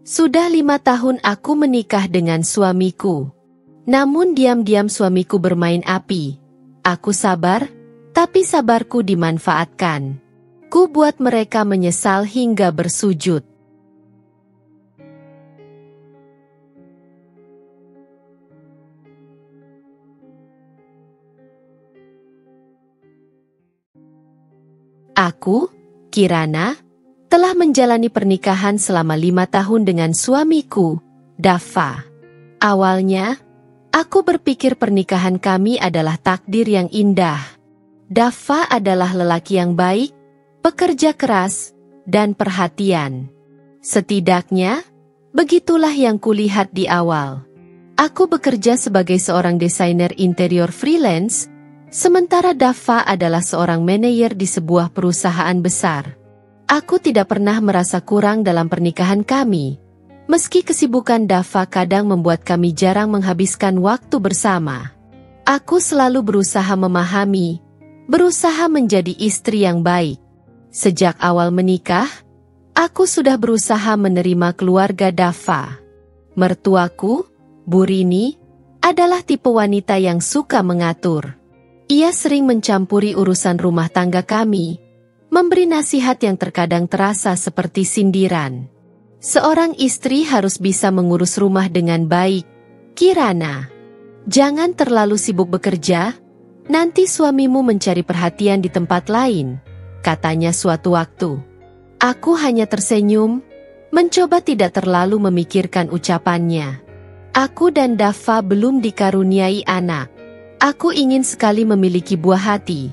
Sudah 5 tahun aku menikah dengan suamiku. Namun diam-diam suamiku bermain api. Aku sabar, tapi sabarku dimanfaatkan. Ku buat mereka menyesal hingga bersujud. Aku, Kirana, telah menjalani pernikahan selama 5 tahun dengan suamiku, Dava. Awalnya, aku berpikir pernikahan kami adalah takdir yang indah. Dava adalah lelaki yang baik, pekerja keras, dan perhatian. Setidaknya, begitulah yang kulihat di awal. Aku bekerja sebagai seorang desainer interior freelance, sementara Dava adalah seorang manajer di sebuah perusahaan besar. Aku tidak pernah merasa kurang dalam pernikahan kami, meski kesibukan Dava kadang membuat kami jarang menghabiskan waktu bersama. Aku selalu berusaha memahami, berusaha menjadi istri yang baik. Sejak awal menikah, aku sudah berusaha menerima keluarga Dava. Mertuaku, Bu Rini, adalah tipe wanita yang suka mengatur. Ia sering mencampuri urusan rumah tangga kami, memberi nasihat yang terkadang terasa seperti sindiran. Seorang istri harus bisa mengurus rumah dengan baik, Kirana. Jangan terlalu sibuk bekerja, nanti suamimu mencari perhatian di tempat lain, katanya suatu waktu. Aku hanya tersenyum, mencoba tidak terlalu memikirkan ucapannya. Aku dan Dava belum dikaruniai anak. Aku ingin sekali memiliki buah hati.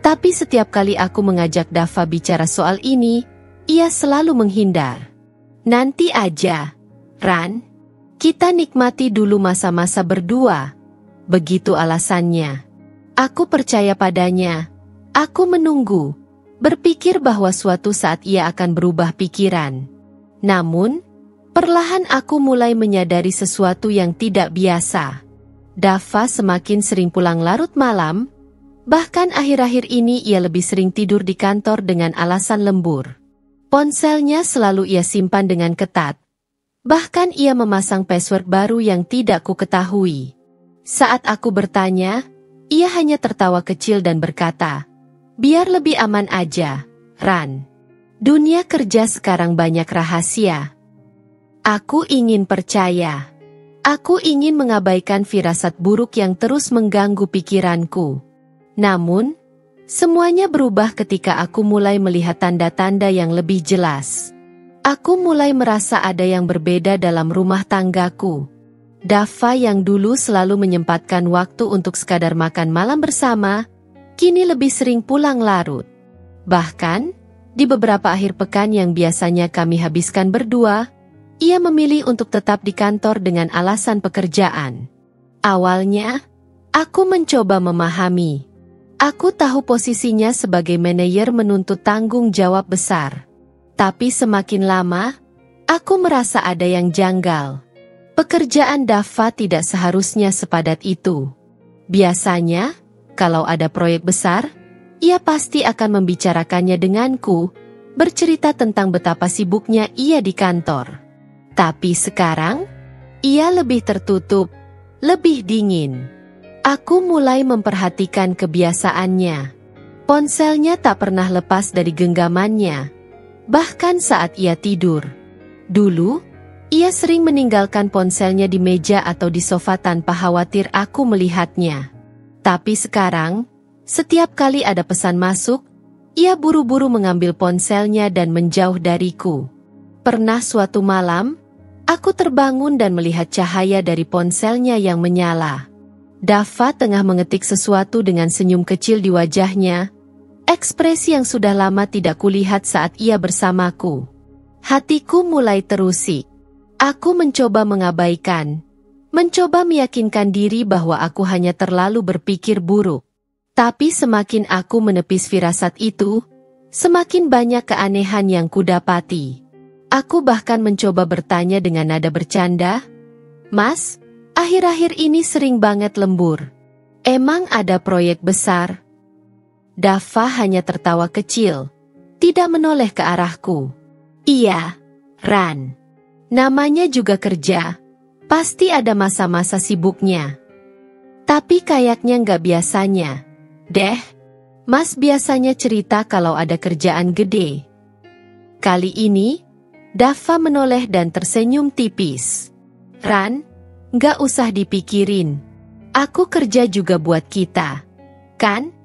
Tapi setiap kali aku mengajak Dava bicara soal ini, ia selalu menghindar. Nanti aja, Ran. Kita nikmati dulu masa-masa berdua. Begitu alasannya. Aku percaya padanya. Aku menunggu, berpikir bahwa suatu saat ia akan berubah pikiran. Namun, perlahan aku mulai menyadari sesuatu yang tidak biasa. Dava semakin sering pulang larut malam, bahkan akhir-akhir ini ia lebih sering tidur di kantor dengan alasan lembur. Ponselnya selalu ia simpan dengan ketat. Bahkan ia memasang password baru yang tidak ku ketahui. Saat aku bertanya, ia hanya tertawa kecil dan berkata, "Biar lebih aman aja, Ran. Dunia kerja sekarang banyak rahasia." Aku ingin percaya. Aku ingin mengabaikan firasat buruk yang terus mengganggu pikiranku. Namun, semuanya berubah ketika aku mulai melihat tanda-tanda yang lebih jelas. Aku mulai merasa ada yang berbeda dalam rumah tanggaku. Dava yang dulu selalu menyempatkan waktu untuk sekadar makan malam bersama, kini lebih sering pulang larut. Bahkan, di beberapa akhir pekan yang biasanya kami habiskan berdua, ia memilih untuk tetap di kantor dengan alasan pekerjaan. Awalnya, aku mencoba memahami. Aku tahu posisinya sebagai manajer menuntut tanggung jawab besar. Tapi semakin lama, aku merasa ada yang janggal. Pekerjaan Dava tidak seharusnya sepadat itu. Biasanya, kalau ada proyek besar, ia pasti akan membicarakannya denganku, bercerita tentang betapa sibuknya ia di kantor. Tapi sekarang, ia lebih tertutup, lebih dingin. Aku mulai memperhatikan kebiasaannya. Ponselnya tak pernah lepas dari genggamannya, bahkan saat ia tidur. Dulu, ia sering meninggalkan ponselnya di meja atau di sofa tanpa khawatir aku melihatnya. Tapi sekarang, setiap kali ada pesan masuk, ia buru-buru mengambil ponselnya dan menjauh dariku. Pernah suatu malam, aku terbangun dan melihat cahaya dari ponselnya yang menyala. Dava tengah mengetik sesuatu dengan senyum kecil di wajahnya, ekspresi yang sudah lama tidak kulihat saat ia bersamaku. Hatiku mulai terusik. Aku mencoba mengabaikan, mencoba meyakinkan diri bahwa aku hanya terlalu berpikir buruk. Tapi semakin aku menepis firasat itu, semakin banyak keanehan yang kudapati. Aku bahkan mencoba bertanya dengan nada bercanda, "Mas, akhir-akhir ini sering banget lembur. Emang ada proyek besar?" Dava hanya tertawa kecil, tidak menoleh ke arahku. "Iya, Ran. Namanya juga kerja. Pasti ada masa-masa sibuknya. Tapi kayaknya nggak biasanya. Deh, Mas biasanya cerita kalau ada kerjaan gede. Kali ini, Dava menoleh dan tersenyum tipis. Ran, nggak usah dipikirin. Aku kerja juga buat kita. Kan?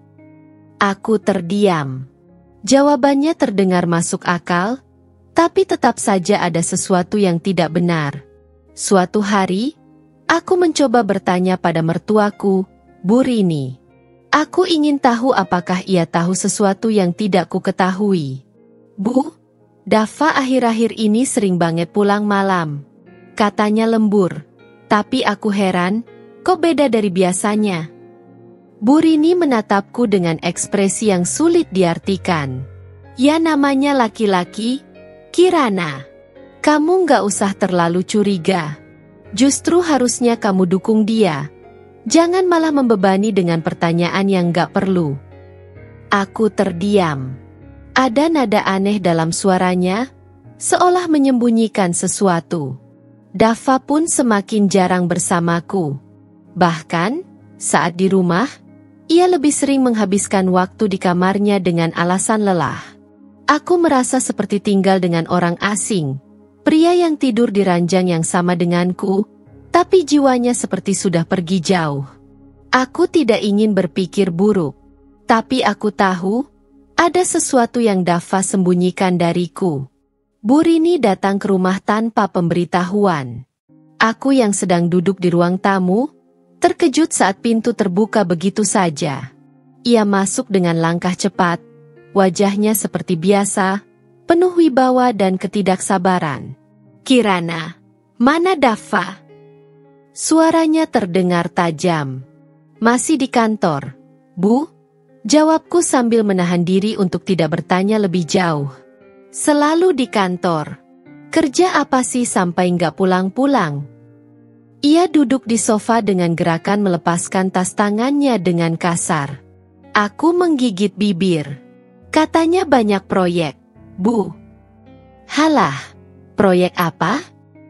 Aku terdiam. Jawabannya terdengar masuk akal, tapi tetap saja ada sesuatu yang tidak benar. Suatu hari, aku mencoba bertanya pada mertuaku, Bu Rini. Aku ingin tahu apakah ia tahu sesuatu yang tidak ku ketahui. Bu, Dava akhir-akhir ini sering banget pulang malam. Katanya lembur. Tapi aku heran, kok beda dari biasanya? Bu Rini menatapku dengan ekspresi yang sulit diartikan. Ya namanya laki-laki, Kirana. Kamu nggak usah terlalu curiga. Justru harusnya kamu dukung dia. Jangan malah membebani dengan pertanyaan yang gak perlu. Aku terdiam. Ada nada aneh dalam suaranya, seolah menyembunyikan sesuatu. Dava pun semakin jarang bersamaku. Bahkan, saat di rumah, ia lebih sering menghabiskan waktu di kamarnya dengan alasan lelah. Aku merasa seperti tinggal dengan orang asing, pria yang tidur di ranjang yang sama denganku, tapi jiwanya seperti sudah pergi jauh. Aku tidak ingin berpikir buruk, tapi aku tahu ada sesuatu yang Dava sembunyikan dariku. Bu Rini datang ke rumah tanpa pemberitahuan. Aku yang sedang duduk di ruang tamu, terkejut saat pintu terbuka begitu saja. Ia masuk dengan langkah cepat, wajahnya seperti biasa, penuh wibawa dan ketidaksabaran. Kirana, mana Dava? Suaranya terdengar tajam. Masih di kantor, Bu? Jawabku sambil menahan diri untuk tidak bertanya lebih jauh. Selalu di kantor. Kerja apa sih sampai nggak pulang-pulang? Ia duduk di sofa dengan gerakan melepaskan tas tangannya dengan kasar. Aku menggigit bibir. Katanya banyak proyek, Bu. Halah, proyek apa?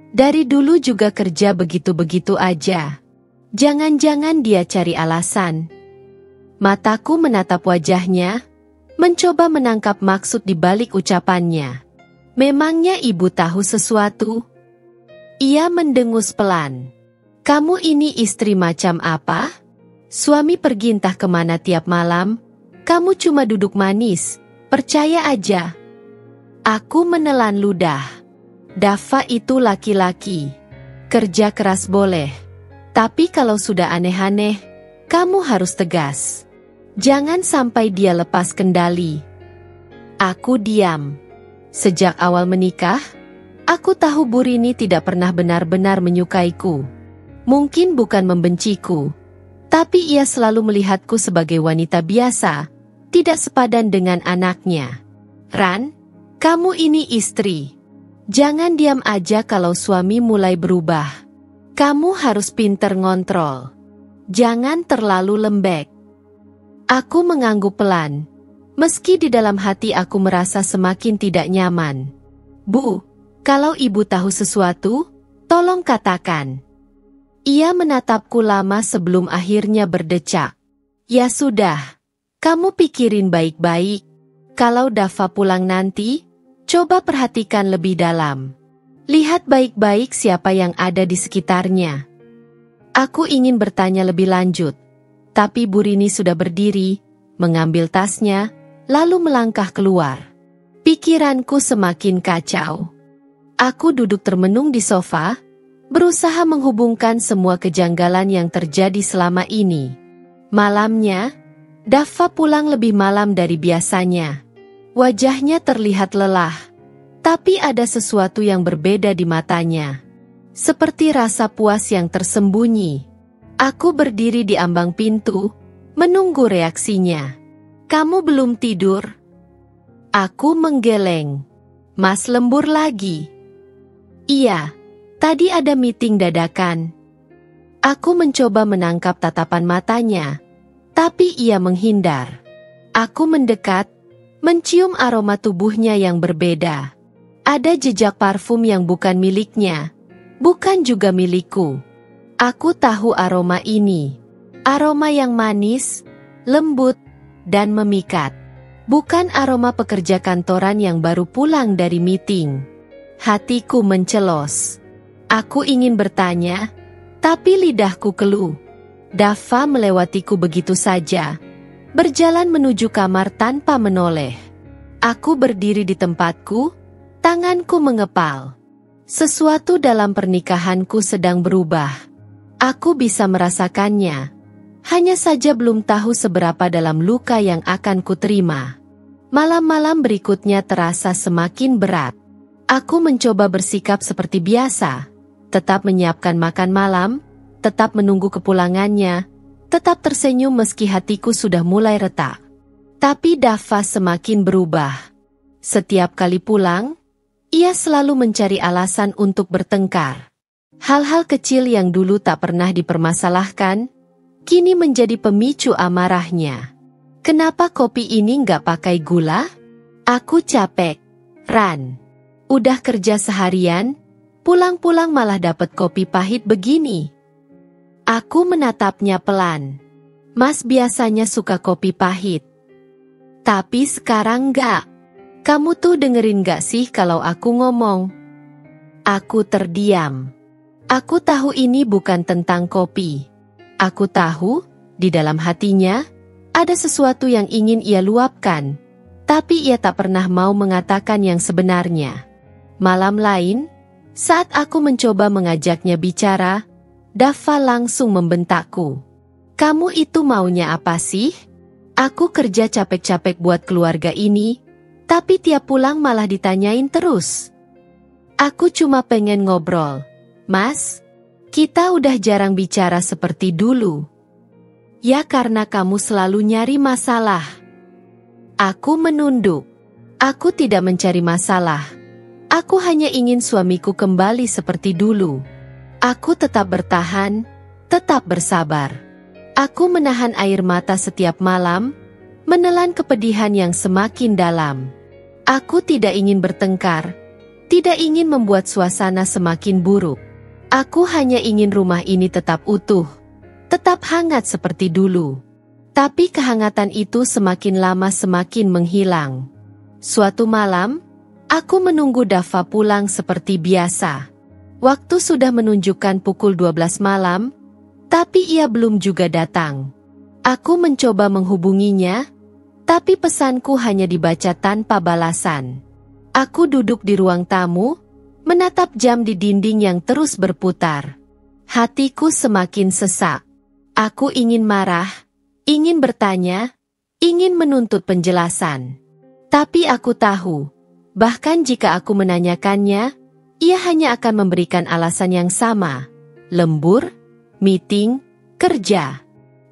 Dari dulu juga kerja begitu-begitu aja. Jangan-jangan dia cari alasan. Mataku menatap wajahnya, mencoba menangkap maksud di balik ucapannya. Memangnya ibu tahu sesuatu? Ia mendengus pelan. Kamu ini istri macam apa? Suami pergi entah kemana tiap malam, kamu cuma duduk manis, percaya aja. Aku menelan ludah. Dava itu laki-laki. Kerja keras boleh. Tapi kalau sudah aneh-aneh, kamu harus tegas. Jangan sampai dia lepas kendali. Aku diam. Sejak awal menikah, aku tahu Bu Rini tidak pernah benar-benar menyukaiku. Mungkin bukan membenciku, tapi ia selalu melihatku sebagai wanita biasa, tidak sepadan dengan anaknya. Ran, kamu ini istri. Jangan diam aja kalau suami mulai berubah. Kamu harus pinter ngontrol. Jangan terlalu lembek. Aku mengangguk pelan. Meski di dalam hati aku merasa semakin tidak nyaman. Bu, kalau ibu tahu sesuatu, tolong katakan. Ia menatapku lama sebelum akhirnya berdecak. Ya sudah, kamu pikirin baik-baik. Kalau Dava pulang nanti, coba perhatikan lebih dalam. Lihat baik-baik siapa yang ada di sekitarnya. Aku ingin bertanya lebih lanjut, tapi Bu Rini sudah berdiri, mengambil tasnya, lalu melangkah keluar. Pikiranku semakin kacau. Aku duduk termenung di sofa, berusaha menghubungkan semua kejanggalan yang terjadi selama ini. Malamnya, Dava pulang lebih malam dari biasanya. Wajahnya terlihat lelah, tapi ada sesuatu yang berbeda di matanya. Seperti rasa puas yang tersembunyi. Aku berdiri di ambang pintu, menunggu reaksinya. Kamu belum tidur? Aku menggeleng. Mas lembur lagi? Iya, tadi ada meeting dadakan. Aku mencoba menangkap tatapan matanya, tapi ia menghindar. Aku mendekat, mencium aroma tubuhnya yang berbeda. Ada jejak parfum yang bukan miliknya, bukan juga milikku. Aku tahu aroma ini. Aroma yang manis, lembut, dan memikat. Bukan aroma pekerja kantoran yang baru pulang dari meeting. Hatiku mencelos. Aku ingin bertanya, tapi lidahku keluh. Dava melewatiku begitu saja, berjalan menuju kamar tanpa menoleh. Aku berdiri di tempatku, tanganku mengepal. Sesuatu dalam pernikahanku sedang berubah. Aku bisa merasakannya. Hanya saja belum tahu seberapa dalam luka yang akan kuterima. Malam-malam berikutnya terasa semakin berat. Aku mencoba bersikap seperti biasa, tetap menyiapkan makan malam, tetap menunggu kepulangannya, tetap tersenyum meski hatiku sudah mulai retak. Tapi Dava semakin berubah. Setiap kali pulang, ia selalu mencari alasan untuk bertengkar. Hal-hal kecil yang dulu tak pernah dipermasalahkan, kini menjadi pemicu amarahnya. Kenapa kopi ini nggak pakai gula? Aku capek, Ran. Udah kerja seharian, pulang-pulang malah dapat kopi pahit begini. Aku menatapnya pelan. Mas biasanya suka kopi pahit. Tapi sekarang nggak. Kamu tuh dengerin nggak sih kalau aku ngomong? Aku terdiam. Aku tahu ini bukan tentang kopi. Aku tahu, di dalam hatinya, ada sesuatu yang ingin ia luapkan, tapi ia tak pernah mau mengatakan yang sebenarnya. Malam lain, saat aku mencoba mengajaknya bicara, Dava langsung membentakku. Kamu itu maunya apa sih? Aku kerja capek-capek buat keluarga ini, tapi tiap pulang malah ditanyain terus. Aku cuma pengen ngobrol. Mas, kita udah jarang bicara seperti dulu. Ya karena kamu selalu nyari masalah. Aku menunduk. Aku tidak mencari masalah. Aku hanya ingin suamiku kembali seperti dulu. Aku tetap bertahan, tetap bersabar. Aku menahan air mata setiap malam, menelan kepedihan yang semakin dalam. Aku tidak ingin bertengkar, tidak ingin membuat suasana semakin buruk. Aku hanya ingin rumah ini tetap utuh, tetap hangat seperti dulu. Tapi kehangatan itu semakin lama semakin menghilang. Suatu malam, aku menunggu Dava pulang seperti biasa. Waktu sudah menunjukkan pukul 12 malam, tapi ia belum juga datang. Aku mencoba menghubunginya, tapi pesanku hanya dibaca tanpa balasan. Aku duduk di ruang tamu, menatap jam di dinding yang terus berputar. Hatiku semakin sesak. Aku ingin marah, ingin bertanya, ingin menuntut penjelasan. Tapi aku tahu, bahkan jika aku menanyakannya, ia hanya akan memberikan alasan yang sama. Lembur, meeting, kerja.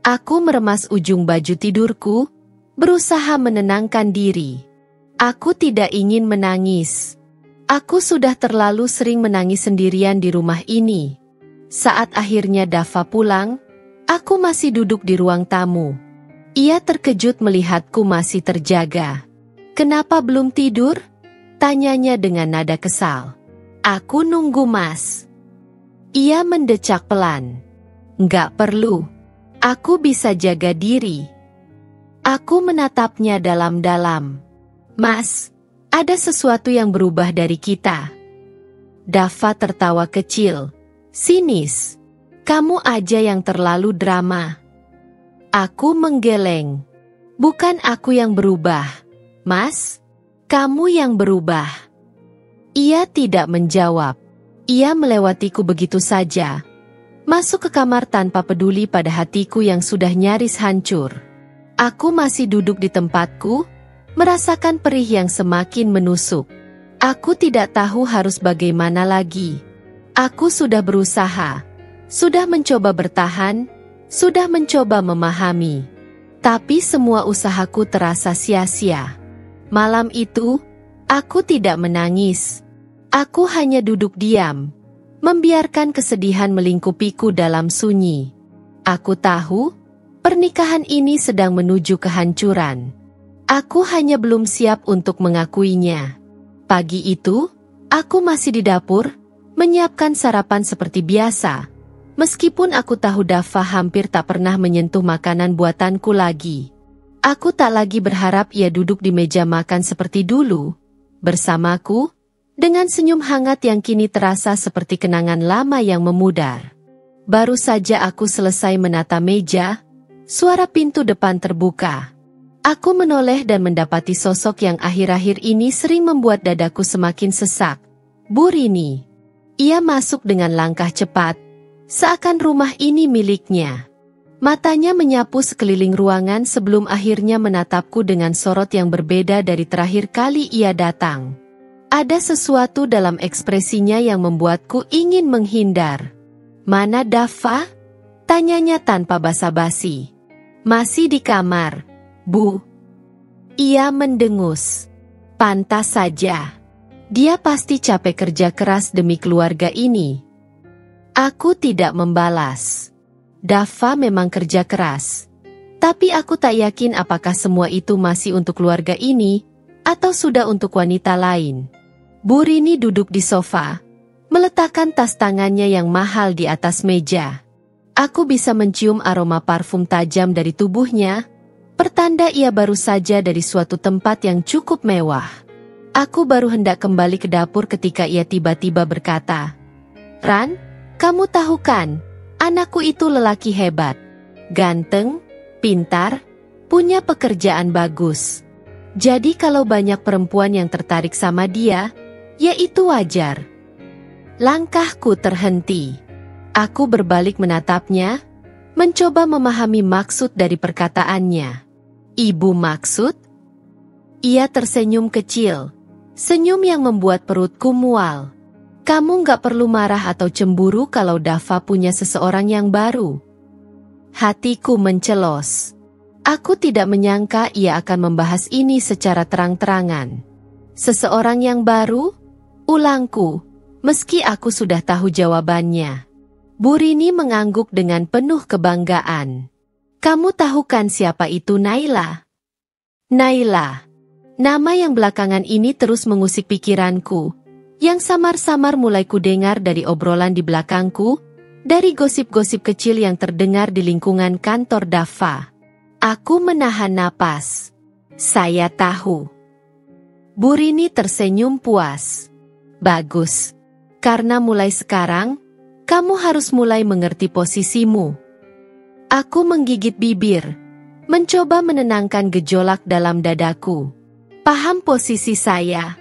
Aku meremas ujung baju tidurku, berusaha menenangkan diri. Aku tidak ingin menangis. Aku sudah terlalu sering menangis sendirian di rumah ini. Saat akhirnya Dava pulang, aku masih duduk di ruang tamu. Ia terkejut melihatku masih terjaga. Kenapa belum tidur? Tanyanya dengan nada kesal. Aku nunggu mas. Ia mendecak pelan. Nggak perlu. Aku bisa jaga diri. Aku menatapnya dalam-dalam. Mas, ada sesuatu yang berubah dari kita. Dava tertawa kecil, sinis. Kamu aja yang terlalu drama. Aku menggeleng. Bukan aku yang berubah, Mas. Kamu yang berubah. Ia tidak menjawab. Ia melewatiku begitu saja. Masuk ke kamar tanpa peduli pada hatiku yang sudah nyaris hancur. Aku masih duduk di tempatku, merasakan perih yang semakin menusuk. Aku tidak tahu harus bagaimana lagi. Aku sudah berusaha, sudah mencoba bertahan, sudah mencoba memahami. Tapi semua usahaku terasa sia-sia. Malam itu, aku tidak menangis. Aku hanya duduk diam, membiarkan kesedihan melingkupiku dalam sunyi. Aku tahu, pernikahan ini sedang menuju kehancuran. Aku hanya belum siap untuk mengakuinya. Pagi itu, Aku masih di dapur, menyiapkan sarapan seperti biasa. Meskipun aku tahu Dava hampir tak pernah menyentuh makanan buatanku lagi. Aku tak lagi berharap ia duduk di meja makan seperti dulu, bersamaku, dengan senyum hangat yang kini terasa seperti kenangan lama yang memudar. Baru saja aku selesai menata meja, suara pintu depan terbuka. Aku menoleh dan mendapati sosok yang akhir-akhir ini sering membuat dadaku semakin sesak. Bu Rini. Ia masuk dengan langkah cepat, seakan rumah ini miliknya. Matanya menyapu sekeliling ruangan sebelum akhirnya menatapku dengan sorot yang berbeda dari terakhir kali ia datang. Ada sesuatu dalam ekspresinya yang membuatku ingin menghindar. Mana Dava? Tanyanya tanpa basa-basi. Masih di kamar, Bu. Ia mendengus. Pantas saja. Dia pasti capek kerja keras demi keluarga ini. Aku tidak membalas. Dava memang kerja keras. Tapi aku tak yakin apakah semua itu masih untuk keluarga ini, atau sudah untuk wanita lain. Bu Rini duduk di sofa, meletakkan tas tangannya yang mahal di atas meja. Aku bisa mencium aroma parfum tajam dari tubuhnya, pertanda ia baru saja dari suatu tempat yang cukup mewah. Aku baru hendak kembali ke dapur ketika ia tiba-tiba berkata, "Ran, kamu tahu kan? Anakku itu lelaki hebat, ganteng, pintar, punya pekerjaan bagus. Jadi kalau banyak perempuan yang tertarik sama dia, ya itu wajar." Langkahku terhenti. Aku berbalik menatapnya, mencoba memahami maksud dari perkataannya. Ibu maksud? Ia tersenyum kecil, senyum yang membuat perutku mual. Kamu nggak perlu marah atau cemburu kalau Dava punya seseorang yang baru. Hatiku mencelos. Aku tidak menyangka ia akan membahas ini secara terang-terangan. Seseorang yang baru? Ulangku, meski aku sudah tahu jawabannya. Bu Rini mengangguk dengan penuh kebanggaan. Kamu tahu kan siapa itu Naila? Naila. Nama yang belakangan ini terus mengusik pikiranku. Yang samar-samar mulai kudengar dari obrolan di belakangku, dari gosip-gosip kecil yang terdengar di lingkungan kantor Dava. Aku menahan napas. Saya tahu. Bu Rini tersenyum puas. Bagus. Karena mulai sekarang, kamu harus mulai mengerti posisimu. Aku menggigit bibir, mencoba menenangkan gejolak dalam dadaku. Paham posisi saya?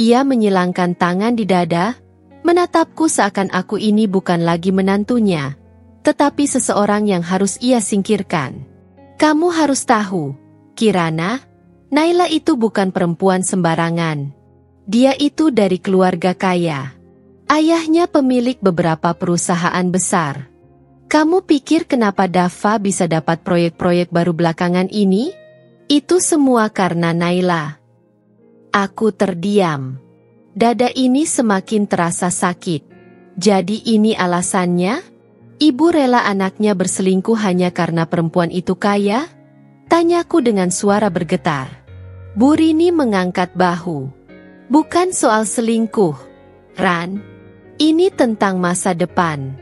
Ia menyilangkan tangan di dada, menatapku seakan aku ini bukan lagi menantunya, tetapi seseorang yang harus ia singkirkan. Kamu harus tahu, Kirana, Naila itu bukan perempuan sembarangan. Dia itu dari keluarga kaya. Ayahnya pemilik beberapa perusahaan besar. Kamu pikir kenapa Dava bisa dapat proyek-proyek baru belakangan ini? Itu semua karena Naila. Aku terdiam. Dada ini semakin terasa sakit. Jadi ini alasannya? Ibu rela anaknya berselingkuh hanya karena perempuan itu kaya? Tanyaku dengan suara bergetar. Bu Rini mengangkat bahu. Bukan soal selingkuh, Ran. Ini tentang masa depan.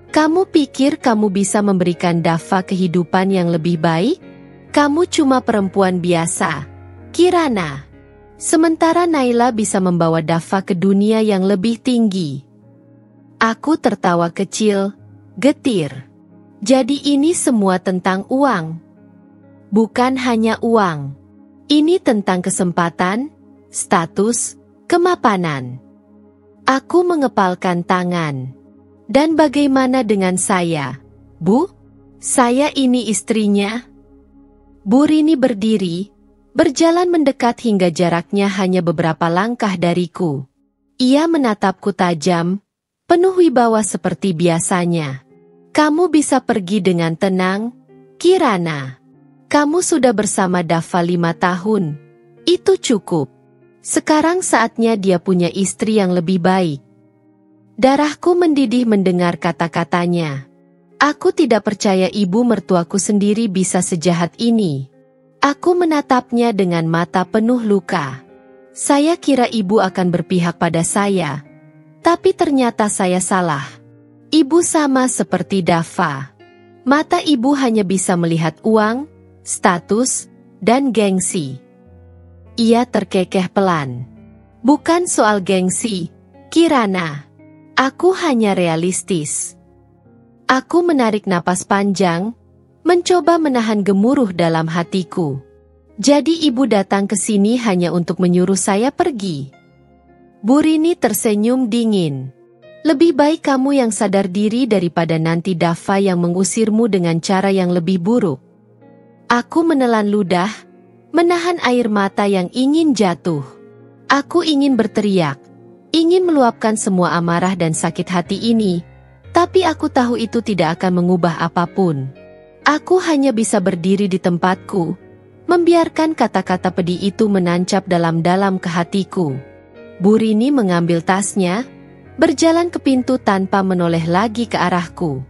Kamu pikir kamu bisa memberikan Dava kehidupan yang lebih baik? Kamu cuma perempuan biasa, Kirana. Sementara Naila bisa membawa Dava ke dunia yang lebih tinggi. Aku tertawa kecil, getir. Jadi ini semua tentang uang. Bukan hanya uang. Ini tentang kesempatan, status, kemapanan. Aku mengepalkan tangan. Dan bagaimana dengan saya, Bu? Saya ini istrinya. Bu Rini berdiri, berjalan mendekat hingga jaraknya hanya beberapa langkah dariku. Ia menatapku tajam, penuh wibawa seperti biasanya. Kamu bisa pergi dengan tenang, Kirana. Kamu sudah bersama Dava 5 tahun. Itu cukup. Sekarang saatnya dia punya istri yang lebih baik. Darahku mendidih mendengar kata-katanya. Aku tidak percaya ibu mertuaku sendiri bisa sejahat ini. Aku menatapnya dengan mata penuh luka. Saya kira ibu akan berpihak pada saya, tapi ternyata saya salah. Ibu sama seperti Dava. Mata ibu hanya bisa melihat uang, status, dan gengsi. Ia terkekeh pelan. Bukan soal gengsi, Kirana. Aku hanya realistis. Aku menarik napas panjang, mencoba menahan gemuruh dalam hatiku. Jadi ibu datang ke sini hanya untuk menyuruh saya pergi. Bu Rini tersenyum dingin. Lebih baik kamu yang sadar diri daripada nanti Dava yang mengusirmu dengan cara yang lebih buruk. Aku menelan ludah, menahan air mata yang ingin jatuh. Aku ingin berteriak, ingin meluapkan semua amarah dan sakit hati ini, tapi aku tahu itu tidak akan mengubah apapun. Aku hanya bisa berdiri di tempatku, membiarkan kata-kata pedih itu menancap dalam-dalam ke hatiku. Bu Rini mengambil tasnya, berjalan ke pintu tanpa menoleh lagi ke arahku.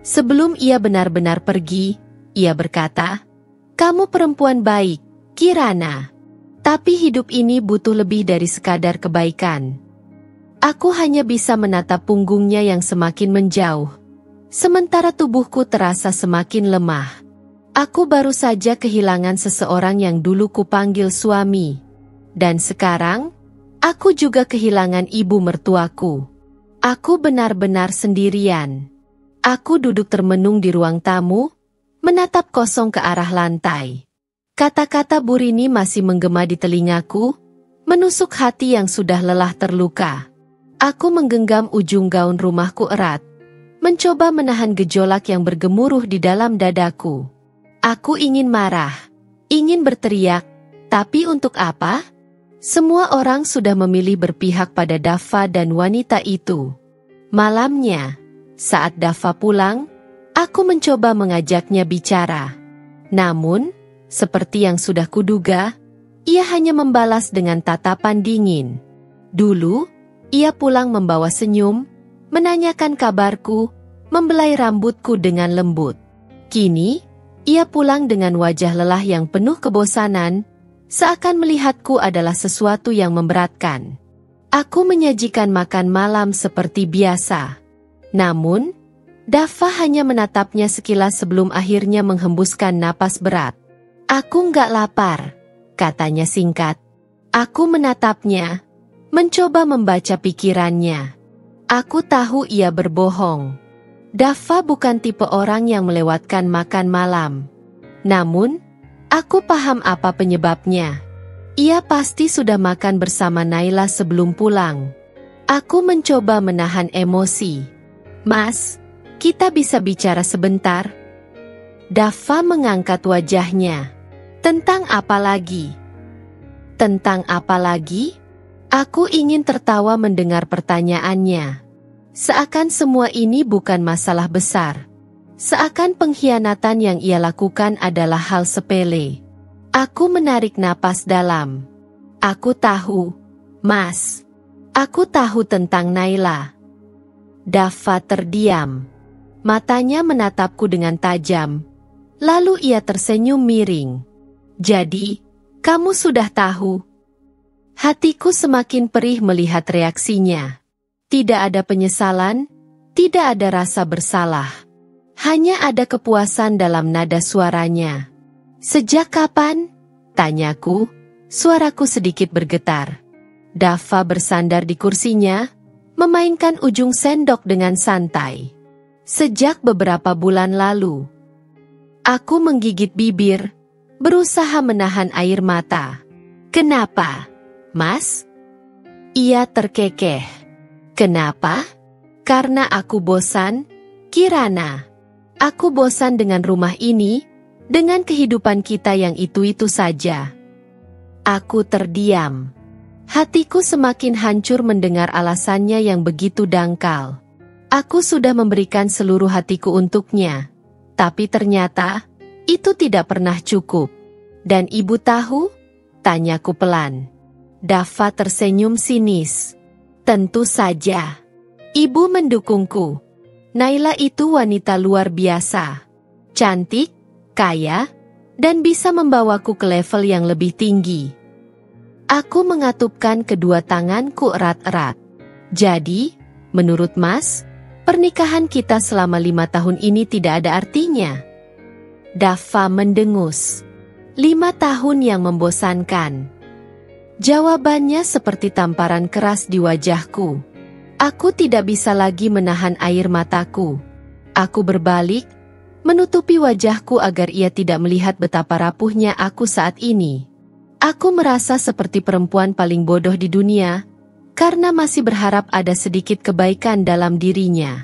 Sebelum ia benar-benar pergi, ia berkata, "Kamu perempuan baik, Kirana. Tapi hidup ini butuh lebih dari sekadar kebaikan." Aku hanya bisa menatap punggungnya yang semakin menjauh, sementara tubuhku terasa semakin lemah. Aku baru saja kehilangan seseorang yang dulu kupanggil suami. Dan sekarang, aku juga kehilangan ibu mertuaku. Aku benar-benar sendirian. Aku duduk termenung di ruang tamu, menatap kosong ke arah lantai. Kata-kata Bu Rini masih menggema di telingaku, menusuk hati yang sudah lelah terluka. Aku menggenggam ujung gaun rumahku erat, mencoba menahan gejolak yang bergemuruh di dalam dadaku. Aku ingin marah, ingin berteriak, tapi untuk apa? Semua orang sudah memilih berpihak pada Dava dan wanita itu. Malamnya, saat Dava pulang, aku mencoba mengajaknya bicara. Namun, seperti yang sudah kuduga, ia hanya membalas dengan tatapan dingin. Dulu, ia pulang membawa senyum, menanyakan kabarku, membelai rambutku dengan lembut. Kini, ia pulang dengan wajah lelah yang penuh kebosanan, seakan melihatku adalah sesuatu yang memberatkan. Aku menyajikan makan malam seperti biasa. Namun, Dava hanya menatapnya sekilas sebelum akhirnya menghembuskan napas berat. "Aku nggak lapar," katanya singkat. Aku menatapnya, mencoba membaca pikirannya. Aku tahu ia berbohong. Dava bukan tipe orang yang melewatkan makan malam. Namun, aku paham apa penyebabnya. Ia pasti sudah makan bersama Naila sebelum pulang. Aku mencoba menahan emosi. "Mas, kita bisa bicara sebentar?" Dava mengangkat wajahnya. "Tentang apa lagi?" "Tentang apa lagi?" Aku ingin tertawa mendengar pertanyaannya. Seakan semua ini bukan masalah besar. Seakan pengkhianatan yang ia lakukan adalah hal sepele. Aku menarik napas dalam. "Aku tahu, Mas. Aku tahu tentang Naila." Dava terdiam. Matanya menatapku dengan tajam. Lalu ia tersenyum miring. "Jadi, kamu sudah tahu?" Hatiku semakin perih melihat reaksinya. Tidak ada penyesalan, tidak ada rasa bersalah. Hanya ada kepuasan dalam nada suaranya. "Sejak kapan?" tanyaku, suaraku sedikit bergetar. Dava bersandar di kursinya, memainkan ujung sendok dengan santai. "Sejak beberapa bulan lalu." Aku menggigit bibir, berusaha menahan air mata. "Kenapa, Mas?" Ia terkekeh. "Kenapa? Karena aku bosan, Kirana. Aku bosan dengan rumah ini, dengan kehidupan kita yang itu-itu saja." Aku terdiam. Hatiku semakin hancur mendengar alasannya yang begitu dangkal. Aku sudah memberikan seluruh hatiku untuknya, tapi ternyata itu tidak pernah cukup. "Dan ibu tahu?" tanyaku pelan. Dava tersenyum sinis. "Tentu saja. Ibu mendukungku. Naila itu wanita luar biasa. Cantik, kaya, dan bisa membawaku ke level yang lebih tinggi." Aku mengatupkan kedua tanganku erat-erat. Jadi, menurut Mas, pernikahan kita selama 5 tahun ini tidak ada artinya. Dava mendengus. 5 tahun yang membosankan. Jawabannya seperti tamparan keras di wajahku. Aku tidak bisa lagi menahan air mataku. Aku berbalik, menutupi wajahku agar ia tidak melihat betapa rapuhnya aku saat ini. Aku merasa seperti perempuan paling bodoh di dunia, karena masih berharap ada sedikit kebaikan dalam dirinya.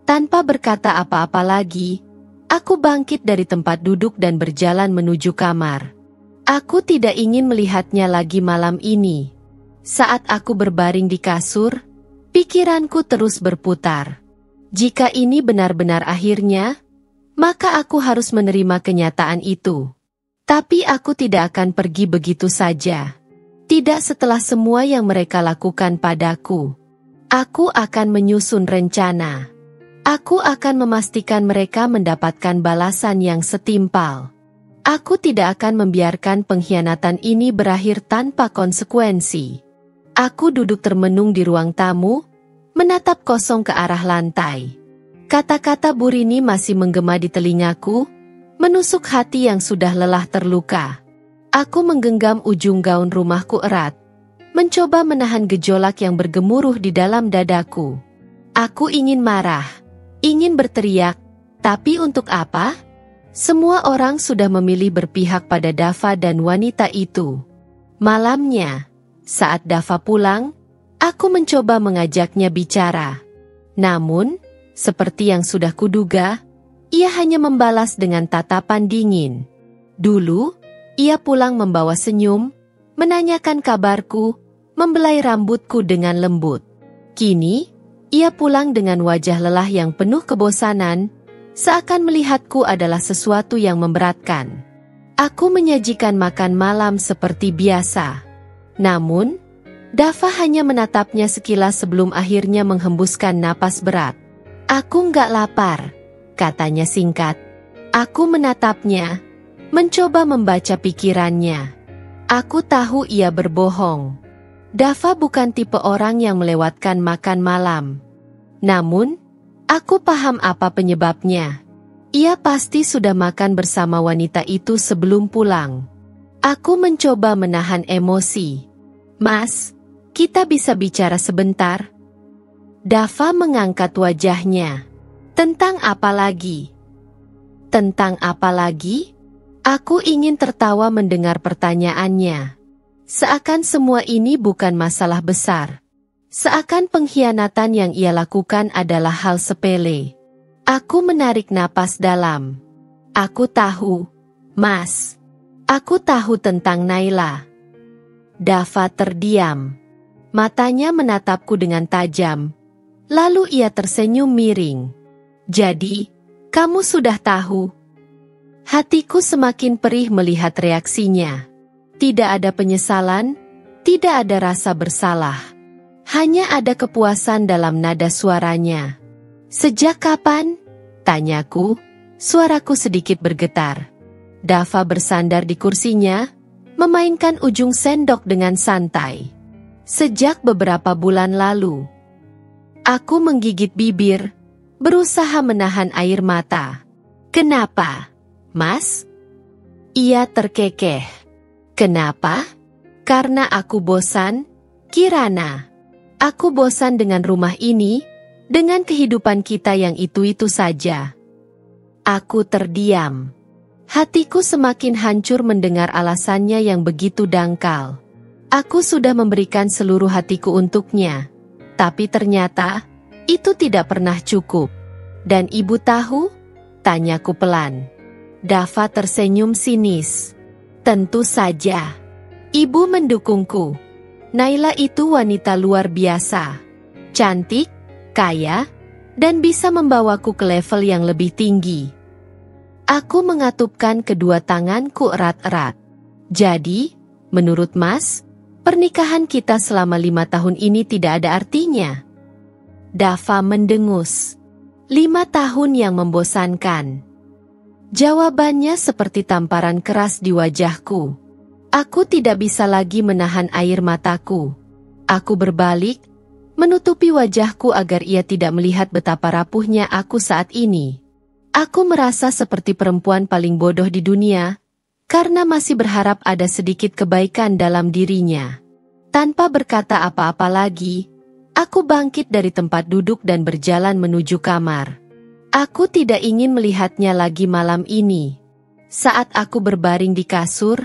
Tanpa berkata apa-apa lagi, aku bangkit dari tempat duduk dan berjalan menuju kamar. Aku tidak ingin melihatnya lagi malam ini. Saat aku berbaring di kasur, pikiranku terus berputar. Jika ini benar-benar akhirnya, maka aku harus menerima kenyataan itu. Tapi aku tidak akan pergi begitu saja. Tidak setelah semua yang mereka lakukan padaku. Aku akan menyusun rencana. Aku akan memastikan mereka mendapatkan balasan yang setimpal. Aku tidak akan membiarkan pengkhianatan ini berakhir tanpa konsekuensi. Aku duduk termenung di ruang tamu, menatap kosong ke arah lantai. Kata-kata Bu Rini masih menggema di telingaku, menusuk hati yang sudah lelah terluka. Aku menggenggam ujung gaun rumahku erat, mencoba menahan gejolak yang bergemuruh di dalam dadaku. Aku ingin marah, ingin berteriak, tapi untuk apa? Semua orang sudah memilih berpihak pada Dava dan wanita itu. Malamnya, saat Dava pulang, aku mencoba mengajaknya bicara. Namun, seperti yang sudah kuduga, ia hanya membalas dengan tatapan dingin. Dulu, ia pulang membawa senyum, menanyakan kabarku, membelai rambutku dengan lembut. Kini, ia pulang dengan wajah lelah yang penuh kebosanan, seakan melihatku adalah sesuatu yang memberatkan. Aku menyajikan makan malam seperti biasa. Namun, Dava hanya menatapnya sekilas sebelum akhirnya menghembuskan napas berat. Aku nggak lapar, katanya singkat. Aku menatapnya, mencoba membaca pikirannya. Aku tahu ia berbohong. Dava bukan tipe orang yang melewatkan makan malam. Namun, aku paham apa penyebabnya. Ia pasti sudah makan bersama wanita itu sebelum pulang. Aku mencoba menahan emosi. Mas, kita bisa bicara sebentar? Dava mengangkat wajahnya. Tentang apa lagi? Tentang apa lagi? Aku ingin tertawa mendengar pertanyaannya. Seakan semua ini bukan masalah besar. Seakan pengkhianatan yang ia lakukan adalah hal sepele. Aku menarik napas dalam. Aku tahu, Mas. Aku tahu tentang Naila. Dava terdiam. Matanya menatapku dengan tajam. Lalu ia tersenyum miring. Jadi, kamu sudah tahu? Hatiku semakin perih melihat reaksinya. Tidak ada penyesalan, tidak ada rasa bersalah. Hanya ada kepuasan dalam nada suaranya. Sejak kapan? Tanyaku, suaraku sedikit bergetar. Dava bersandar di kursinya, memainkan ujung sendok dengan santai. Sejak beberapa bulan lalu. Aku menggigit bibir, berusaha menahan air mata. Kenapa? Mas? Ia terkekeh. Kenapa? Karena aku bosan, Kirana. Aku bosan dengan rumah ini, dengan kehidupan kita yang itu-itu saja. Aku terdiam. Hatiku semakin hancur mendengar alasannya yang begitu dangkal. Aku sudah memberikan seluruh hatiku untuknya, tapi ternyata itu tidak pernah cukup. Dan ibu tahu? Tanyaku pelan. Dava tersenyum sinis. Tentu saja. Ibu mendukungku. Naila itu wanita luar biasa. Cantik, kaya, dan bisa membawaku ke level yang lebih tinggi. Aku mengatupkan kedua tanganku erat-erat. Jadi, menurut Mas, pernikahan kita selama 5 tahun ini tidak ada artinya. Dava mendengus. 5 tahun yang membosankan. Jawabannya seperti tamparan keras di wajahku. Aku tidak bisa lagi menahan air mataku. Aku berbalik, menutupi wajahku agar ia tidak melihat betapa rapuhnya aku saat ini. Aku merasa seperti perempuan paling bodoh di dunia, karena masih berharap ada sedikit kebaikan dalam dirinya. Tanpa berkata apa-apa lagi, aku bangkit dari tempat duduk dan berjalan menuju kamar. Aku tidak ingin melihatnya lagi malam ini. Saat aku berbaring di kasur,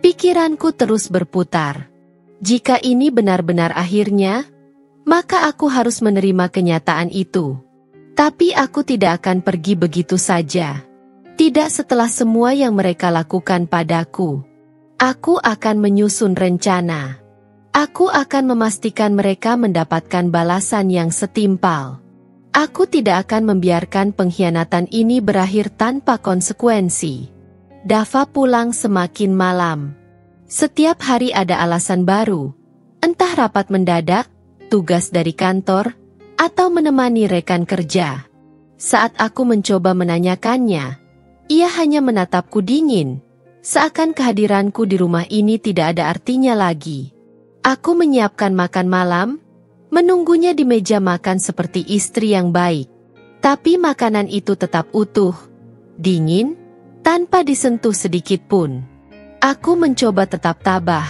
pikiranku terus berputar. Jika ini benar-benar akhirnya, maka aku harus menerima kenyataan itu. Tapi aku tidak akan pergi begitu saja. Tidak setelah semua yang mereka lakukan padaku. Aku akan menyusun rencana. Aku akan memastikan mereka mendapatkan balasan yang setimpal. Aku tidak akan membiarkan pengkhianatan ini berakhir tanpa konsekuensi. Dava pulang semakin malam. Setiap hari ada alasan baru. Entah rapat mendadak, tugas dari kantor, atau menemani rekan kerja. Saat aku mencoba menanyakannya, ia hanya menatapku dingin, seakan kehadiranku di rumah ini tidak ada artinya lagi. Aku menyiapkan makan malam, menunggunya di meja makan seperti istri yang baik. Tapi makanan itu tetap utuh, dingin, tanpa disentuh sedikit pun. Aku mencoba tetap tabah,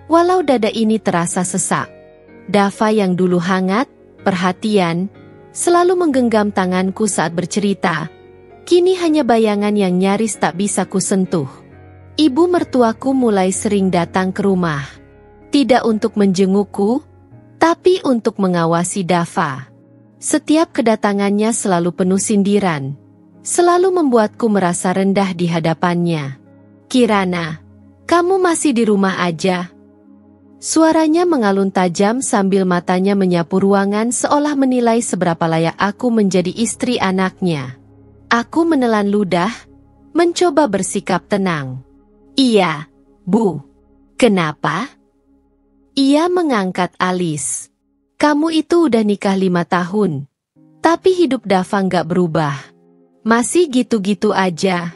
walau dada ini terasa sesak. Dava yang dulu hangat, perhatian, selalu menggenggam tanganku saat bercerita, kini hanya bayangan yang nyaris tak bisa kusentuh. Ibu mertuaku mulai sering datang ke rumah. Tidak untuk menjengukku, tapi untuk mengawasi Dava. Setiap kedatangannya selalu penuh sindiran. Selalu membuatku merasa rendah di hadapannya. "Kirana, kamu masih di rumah aja?" Suaranya mengalun tajam sambil matanya menyapu ruangan seolah menilai seberapa layak aku menjadi istri anaknya. Aku menelan ludah, mencoba bersikap tenang. "Iya, Bu." "Kenapa?" Ia mengangkat alis. "Kamu itu udah nikah 5 tahun. Tapi hidup Dava nggak berubah. Masih gitu-gitu aja.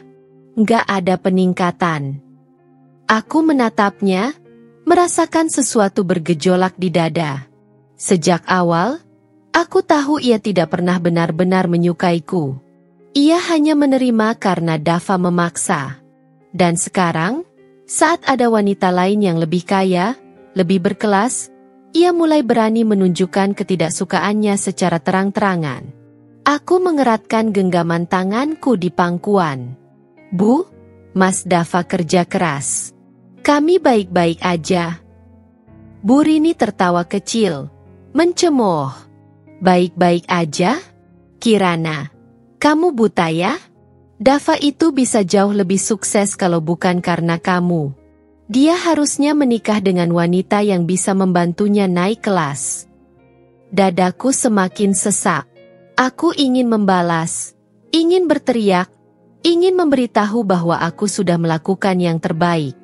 Nggak ada peningkatan." Aku menatapnya, merasakan sesuatu bergejolak di dada. Sejak awal, aku tahu ia tidak pernah benar-benar menyukaiku. Ia hanya menerima karena Dava memaksa. Dan sekarang, saat ada wanita lain yang lebih kaya, lebih berkelas, ia mulai berani menunjukkan ketidaksukaannya secara terang-terangan. Aku mengeratkan genggaman tanganku di pangkuan. "Bu, Mas Dava kerja keras. Kami baik-baik aja." Bu Rini tertawa kecil, mencemooh. "Baik-baik aja? Kirana, kamu buta ya? Dava itu bisa jauh lebih sukses kalau bukan karena kamu. Dia harusnya menikah dengan wanita yang bisa membantunya naik kelas." Dadaku semakin sesak. Aku ingin membalas, ingin berteriak, ingin memberitahu bahwa aku sudah melakukan yang terbaik.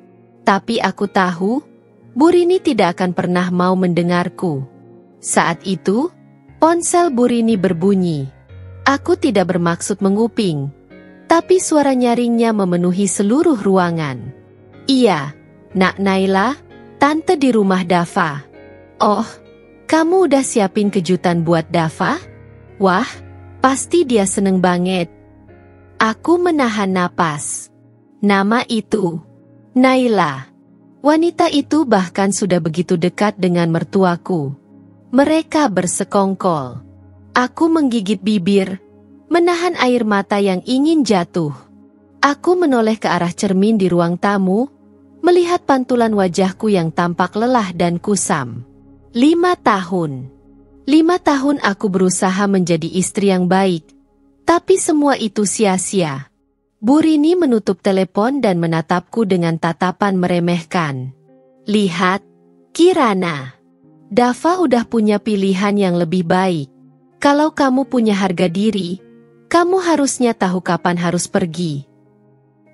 Tapi aku tahu, Bu Rini tidak akan pernah mau mendengarku. Saat itu, ponsel Bu Rini berbunyi. Aku tidak bermaksud menguping, tapi suara nyaringnya memenuhi seluruh ruangan. "Iya, Nak Naila, tante di rumah Dava." "Oh, kamu udah siapin kejutan buat Dava? Wah, pasti dia seneng banget." Aku menahan napas. Nama itu, Naila. Wanita itu bahkan sudah begitu dekat dengan mertuaku. Mereka bersekongkol. Aku menggigit bibir, menahan air mata yang ingin jatuh. Aku menoleh ke arah cermin di ruang tamu, melihat pantulan wajahku yang tampak lelah dan kusam. 5 tahun. 5 tahun aku berusaha menjadi istri yang baik, tapi semua itu sia-sia. Bu Rini menutup telepon dan menatapku dengan tatapan meremehkan. "Lihat, Kirana. Dava udah punya pilihan yang lebih baik. Kalau kamu punya harga diri, kamu harusnya tahu kapan harus pergi."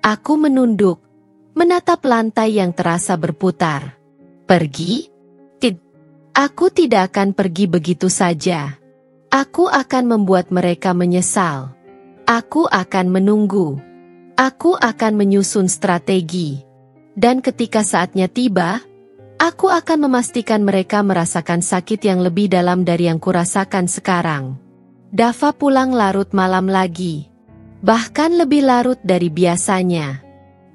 Aku menunduk, menatap lantai yang terasa berputar. "Pergi? Aku tidak akan pergi begitu saja. Aku akan membuat mereka menyesal. Aku akan menunggu. Aku akan menyusun strategi. Dan ketika saatnya tiba, aku akan memastikan mereka merasakan sakit yang lebih dalam dari yang kurasakan sekarang. Dava pulang larut malam lagi. Bahkan lebih larut dari biasanya.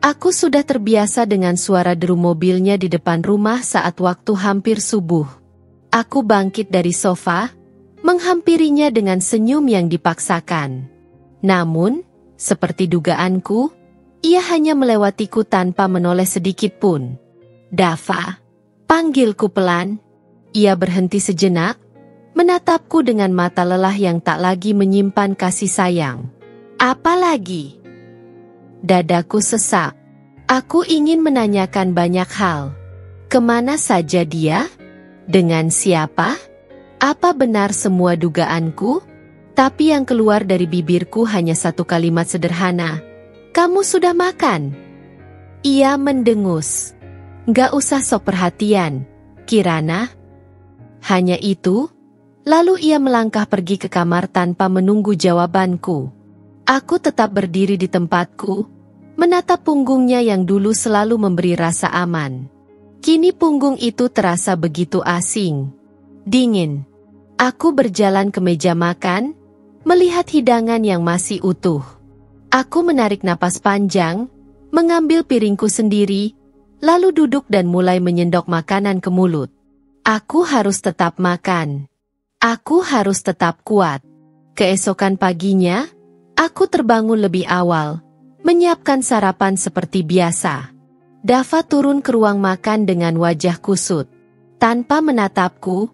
Aku sudah terbiasa dengan suara deru mobilnya di depan rumah saat waktu hampir subuh. Aku bangkit dari sofa, menghampirinya dengan senyum yang dipaksakan. Namun, seperti dugaanku, ia hanya melewatiku tanpa menoleh sedikit pun. Dava, panggilku pelan. Ia berhenti sejenak, menatapku dengan mata lelah yang tak lagi menyimpan kasih sayang. Apa lagi? Dadaku sesak. Aku ingin menanyakan banyak hal. Kemana saja dia? Dengan siapa? Apa benar semua dugaanku? Tapi yang keluar dari bibirku hanya satu kalimat sederhana. Kamu sudah makan? Ia mendengus. Gak usah sok perhatian, Kirana. Hanya itu, lalu ia melangkah pergi ke kamar tanpa menunggu jawabanku. Aku tetap berdiri di tempatku, menatap punggungnya yang dulu selalu memberi rasa aman. Kini punggung itu terasa begitu asing. Dingin. Aku berjalan ke meja makan, melihat hidangan yang masih utuh. Aku menarik napas panjang, mengambil piringku sendiri, lalu duduk dan mulai menyendok makanan ke mulut. Aku harus tetap makan. Aku harus tetap kuat. Keesokan paginya, aku terbangun lebih awal, menyiapkan sarapan seperti biasa. Dava turun ke ruang makan dengan wajah kusut. Tanpa menatapku,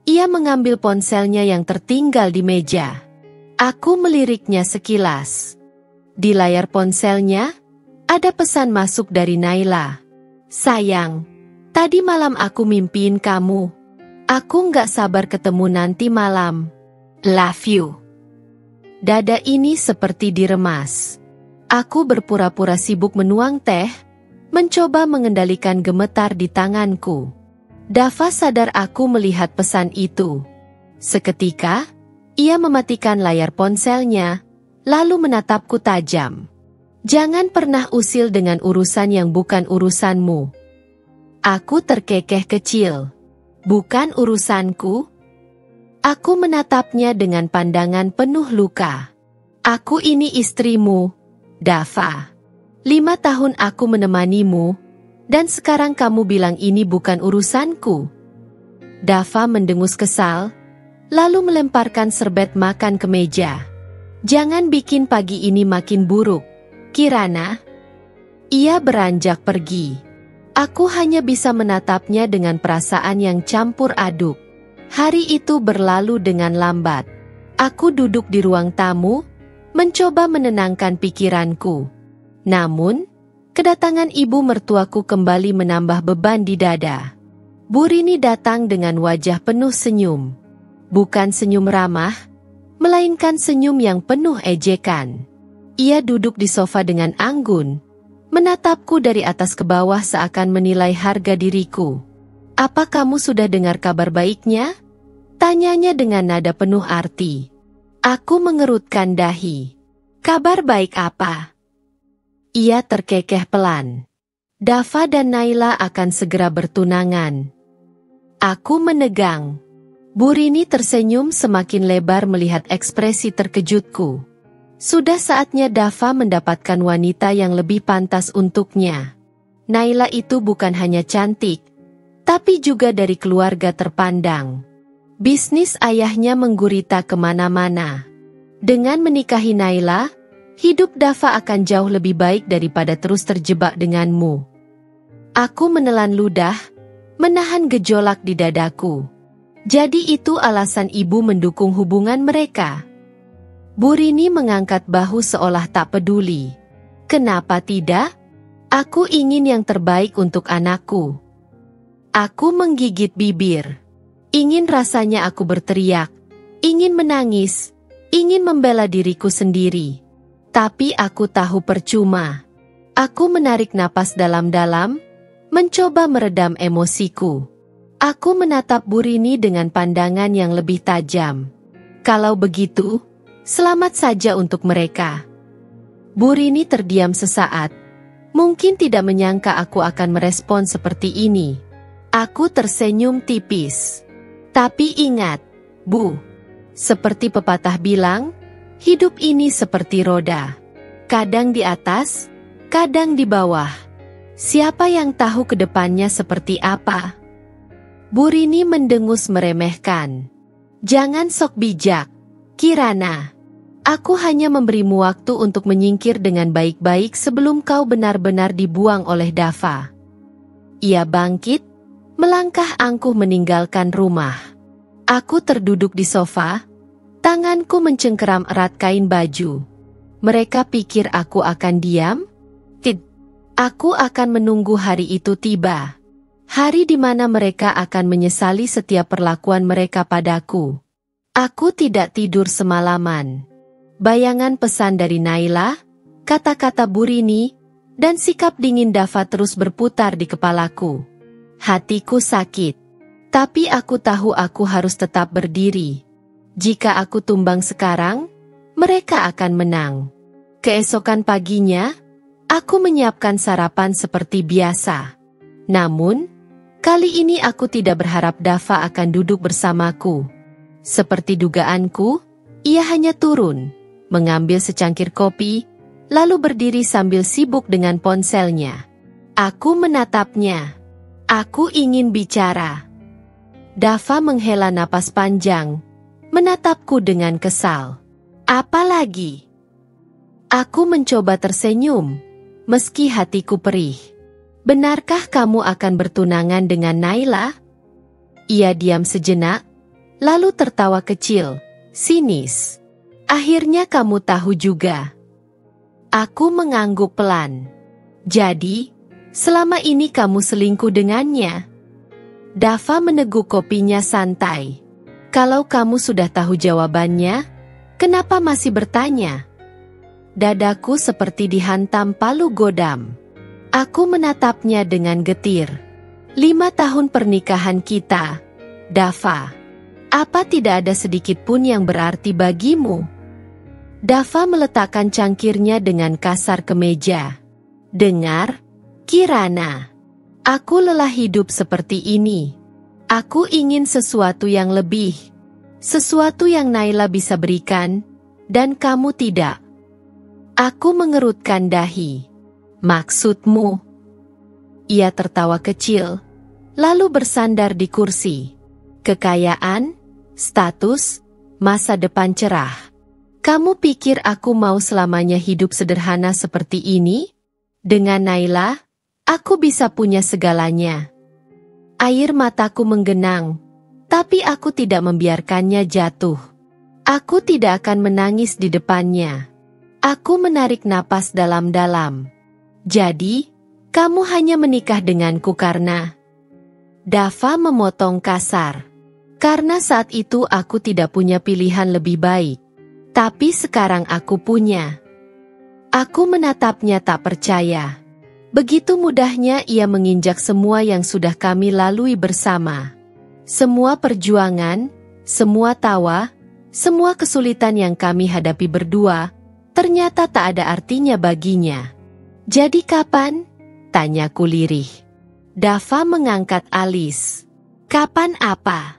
ia mengambil ponselnya yang tertinggal di meja. Aku meliriknya sekilas. Di layar ponselnya, ada pesan masuk dari Naila. Sayang, tadi malam aku mimpiin kamu. Aku nggak sabar ketemu nanti malam. Love you. Dada ini seperti diremas. Aku berpura-pura sibuk menuang teh, mencoba mengendalikan gemetar di tanganku. Dava sadar aku melihat pesan itu. Seketika, ia mematikan layar ponselnya, lalu menatapku tajam. Jangan pernah usil dengan urusan yang bukan urusanmu. Aku terkekeh kecil. Bukan urusanku? Aku menatapnya dengan pandangan penuh luka. Aku ini istrimu, Dava. 5 tahun aku menemanimu, dan sekarang kamu bilang ini bukan urusanku. Dava mendengus kesal, lalu melemparkan serbet makan ke meja. Jangan bikin pagi ini makin buruk, Kirana. Ia beranjak pergi. Aku hanya bisa menatapnya dengan perasaan yang campur aduk. Hari itu berlalu dengan lambat. Aku duduk di ruang tamu, mencoba menenangkan pikiranku. Namun, kedatangan ibu mertuaku kembali menambah beban di dada. Bu Rini datang dengan wajah penuh senyum. Bukan senyum ramah, melainkan senyum yang penuh ejekan. Ia duduk di sofa dengan anggun, menatapku dari atas ke bawah seakan menilai harga diriku. Apa kamu sudah dengar kabar baiknya? Tanyanya dengan nada penuh arti. Aku mengerutkan dahi. Kabar baik apa? Ia terkekeh pelan. Dava dan Naila akan segera bertunangan. Aku menegang. Bu Rini tersenyum semakin lebar melihat ekspresi terkejutku. Sudah saatnya Dava mendapatkan wanita yang lebih pantas untuknya. Naila itu bukan hanya cantik, tapi juga dari keluarga terpandang. Bisnis ayahnya menggurita kemana-mana. Dengan menikahi Naila, hidup Dava akan jauh lebih baik daripada terus terjebak denganmu. Aku menelan ludah, menahan gejolak di dadaku. Jadi itu alasan ibu mendukung hubungan mereka. Bu Rini mengangkat bahu seolah tak peduli. Kenapa tidak? Aku ingin yang terbaik untuk anakku. Aku menggigit bibir. Ingin rasanya aku berteriak, ingin menangis, ingin membela diriku sendiri. Tapi aku tahu percuma. Aku menarik napas dalam-dalam, mencoba meredam emosiku. Aku menatap Bu Rini dengan pandangan yang lebih tajam. Kalau begitu, selamat saja untuk mereka. Bu Rini terdiam sesaat, Mungkin tidak menyangka aku akan merespon seperti ini. Aku tersenyum tipis. Tapi ingat, Bu, seperti pepatah bilang, hidup ini seperti roda. Kadang di atas, kadang di bawah. Siapa yang tahu ke depannya seperti apa? Bu Rini mendengus meremehkan. Jangan sok bijak, Kirana. Aku hanya memberimu waktu untuk menyingkir dengan baik-baik sebelum kau benar-benar dibuang oleh Dava. Ia bangkit, melangkah angkuh meninggalkan rumah. Aku terduduk di sofa, tanganku mencengkeram erat kain baju. Mereka pikir aku akan diam? Tidak. Aku akan menunggu hari itu tiba. Hari di mana mereka akan menyesali setiap perlakuan mereka padaku. Aku tidak tidur semalaman. Bayangan pesan dari Naila, kata-kata Bu Rini, dan sikap dingin Dava terus berputar di kepalaku. Hatiku sakit. Tapi aku tahu aku harus tetap berdiri. Jika aku tumbang sekarang, mereka akan menang. Keesokan paginya, aku menyiapkan sarapan seperti biasa. Namun, kali ini aku tidak berharap Dava akan duduk bersamaku. Seperti dugaanku, ia hanya turun, mengambil secangkir kopi, lalu berdiri sambil sibuk dengan ponselnya. Aku menatapnya. Aku ingin bicara. Dava menghela napas panjang, menatapku dengan kesal. Apa lagi? Aku mencoba tersenyum, meski hatiku perih. Benarkah kamu akan bertunangan dengan Naila? Ia diam sejenak, lalu tertawa kecil, sinis. Akhirnya kamu tahu juga. Aku mengangguk pelan. Jadi, selama ini kamu selingkuh dengannya? Dava meneguk kopinya santai. Kalau kamu sudah tahu jawabannya, kenapa masih bertanya? Dadaku seperti dihantam palu godam. Aku menatapnya dengan getir. 5 tahun pernikahan kita, Dava. Apa tidak ada sedikit pun yang berarti bagimu? Dava meletakkan cangkirnya dengan kasar ke meja. Dengar, Kirana. Aku lelah hidup seperti ini. Aku ingin sesuatu yang lebih. Sesuatu yang Naila bisa berikan, dan kamu tidak. Aku mengerutkan dahi. Maksudmu? Ia tertawa kecil, lalu bersandar di kursi. Kekayaan, status, masa depan cerah. Kamu pikir aku mau selamanya hidup sederhana seperti ini? Dengan Naila, aku bisa punya segalanya. Air mataku menggenang, tapi aku tidak membiarkannya jatuh. Aku tidak akan menangis di depannya. Aku menarik napas dalam-dalam. Jadi, kamu hanya menikah denganku karena... Dava memotong kasar. Karena saat itu aku tidak punya pilihan lebih baik. Tapi sekarang aku punya. Aku menatapnya tak percaya. Begitu mudahnya ia menginjak semua yang sudah kami lalui bersama. Semua perjuangan, semua tawa, semua kesulitan yang kami hadapi berdua, ternyata tak ada artinya baginya. Jadi kapan? Tanyaku lirih. Dava mengangkat alis. Kapan apa?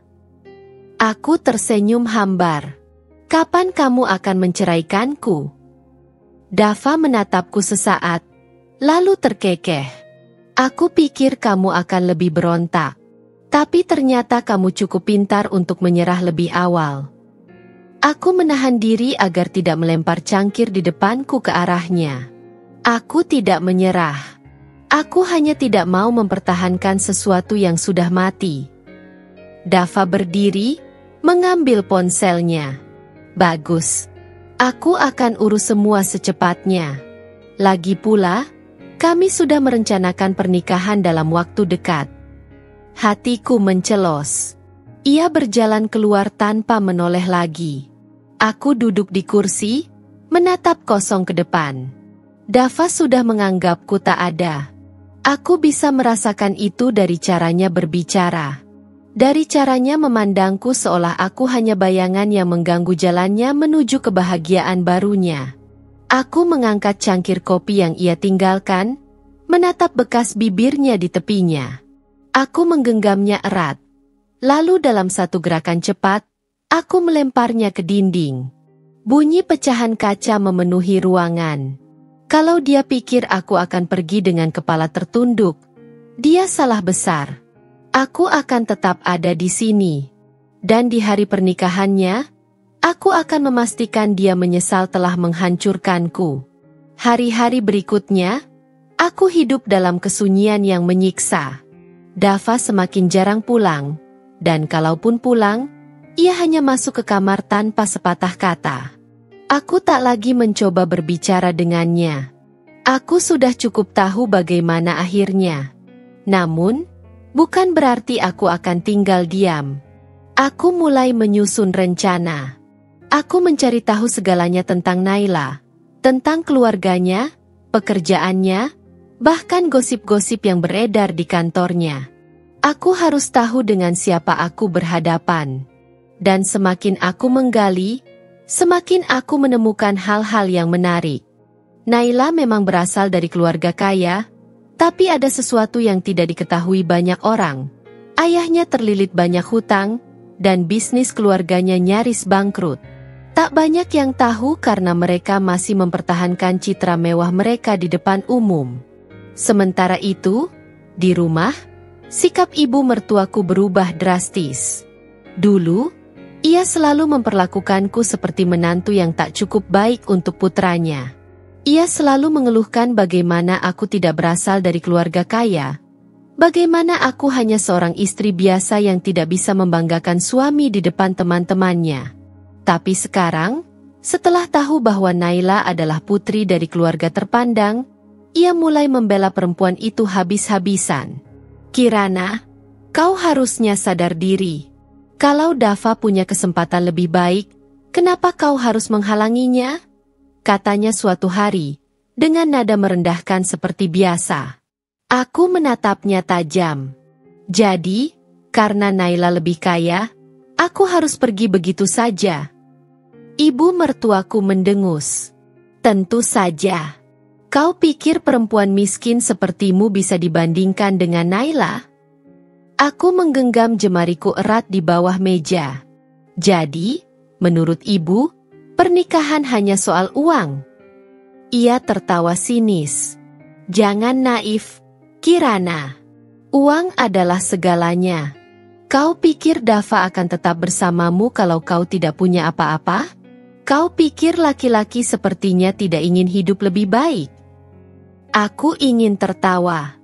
Aku tersenyum hambar. Kapan kamu akan menceraikanku? Dava menatapku sesaat, lalu terkekeh. Aku pikir kamu akan lebih berontak. Tapi ternyata kamu cukup pintar untuk menyerah lebih awal. Aku menahan diri agar tidak melempar cangkir di depanku ke arahnya. Aku tidak menyerah. Aku hanya tidak mau mempertahankan sesuatu yang sudah mati. Dava berdiri, mengambil ponselnya. Bagus. Aku akan urus semua secepatnya. Lagi pula, kami sudah merencanakan pernikahan dalam waktu dekat. Hatiku mencelos. Ia berjalan keluar tanpa menoleh lagi. Aku duduk di kursi, menatap kosong ke depan. Dava sudah menganggapku tak ada. Aku bisa merasakan itu dari caranya berbicara. Dari caranya memandangku seolah aku hanya bayangan yang mengganggu jalannya menuju kebahagiaan barunya. Aku mengangkat cangkir kopi yang ia tinggalkan, menatap bekas bibirnya di tepinya. Aku menggenggamnya erat. Lalu dalam satu gerakan cepat, aku melemparnya ke dinding. Bunyi pecahan kaca memenuhi ruangan. Kalau dia pikir aku akan pergi dengan kepala tertunduk, dia salah besar. Aku akan tetap ada di sini. Dan di hari pernikahannya, aku akan memastikan dia menyesal telah menghancurkanku. Hari-hari berikutnya, aku hidup dalam kesunyian yang menyiksa. Dava semakin jarang pulang, dan kalaupun pulang, ia hanya masuk ke kamar tanpa sepatah kata. Aku tak lagi mencoba berbicara dengannya. Aku sudah cukup tahu bagaimana akhirnya. Namun, bukan berarti aku akan tinggal diam. Aku mulai menyusun rencana. Aku mencari tahu segalanya tentang Naila, tentang keluarganya, pekerjaannya, bahkan gosip-gosip yang beredar di kantornya. Aku harus tahu dengan siapa aku berhadapan. Dan semakin aku menggali, semakin aku menemukan hal-hal yang menarik. Naila memang berasal dari keluarga kaya, tapi ada sesuatu yang tidak diketahui banyak orang. Ayahnya terlilit banyak hutang, dan bisnis keluarganya nyaris bangkrut. Tak banyak yang tahu karena mereka masih mempertahankan citra mewah mereka di depan umum. Sementara itu, di rumah, sikap ibu mertuaku berubah drastis. Dulu, ia selalu memperlakukanku seperti menantu yang tak cukup baik untuk putranya. Ia selalu mengeluhkan bagaimana aku tidak berasal dari keluarga kaya. Bagaimana aku hanya seorang istri biasa yang tidak bisa membanggakan suami di depan teman-temannya. Tapi sekarang, setelah tahu bahwa Naila adalah putri dari keluarga terpandang, ia mulai membela perempuan itu habis-habisan. Kirana, kau harusnya sadar diri. Kalau Dava punya kesempatan lebih baik, kenapa kau harus menghalanginya? Katanya suatu hari, dengan nada merendahkan seperti biasa. Aku menatapnya tajam. Jadi, karena Naila lebih kaya, aku harus pergi begitu saja. Ibu mertuaku mendengus. Tentu saja. Kau pikir perempuan miskin sepertimu bisa dibandingkan dengan Naila? Aku menggenggam jemariku erat di bawah meja. Jadi, menurut ibu, pernikahan hanya soal uang. Ia tertawa sinis. Jangan naif, Kirana. Uang adalah segalanya. Kau pikir Dava akan tetap bersamamu kalau kau tidak punya apa-apa? Kau pikir laki-laki sepertinya tidak ingin hidup lebih baik? Aku ingin tertawa.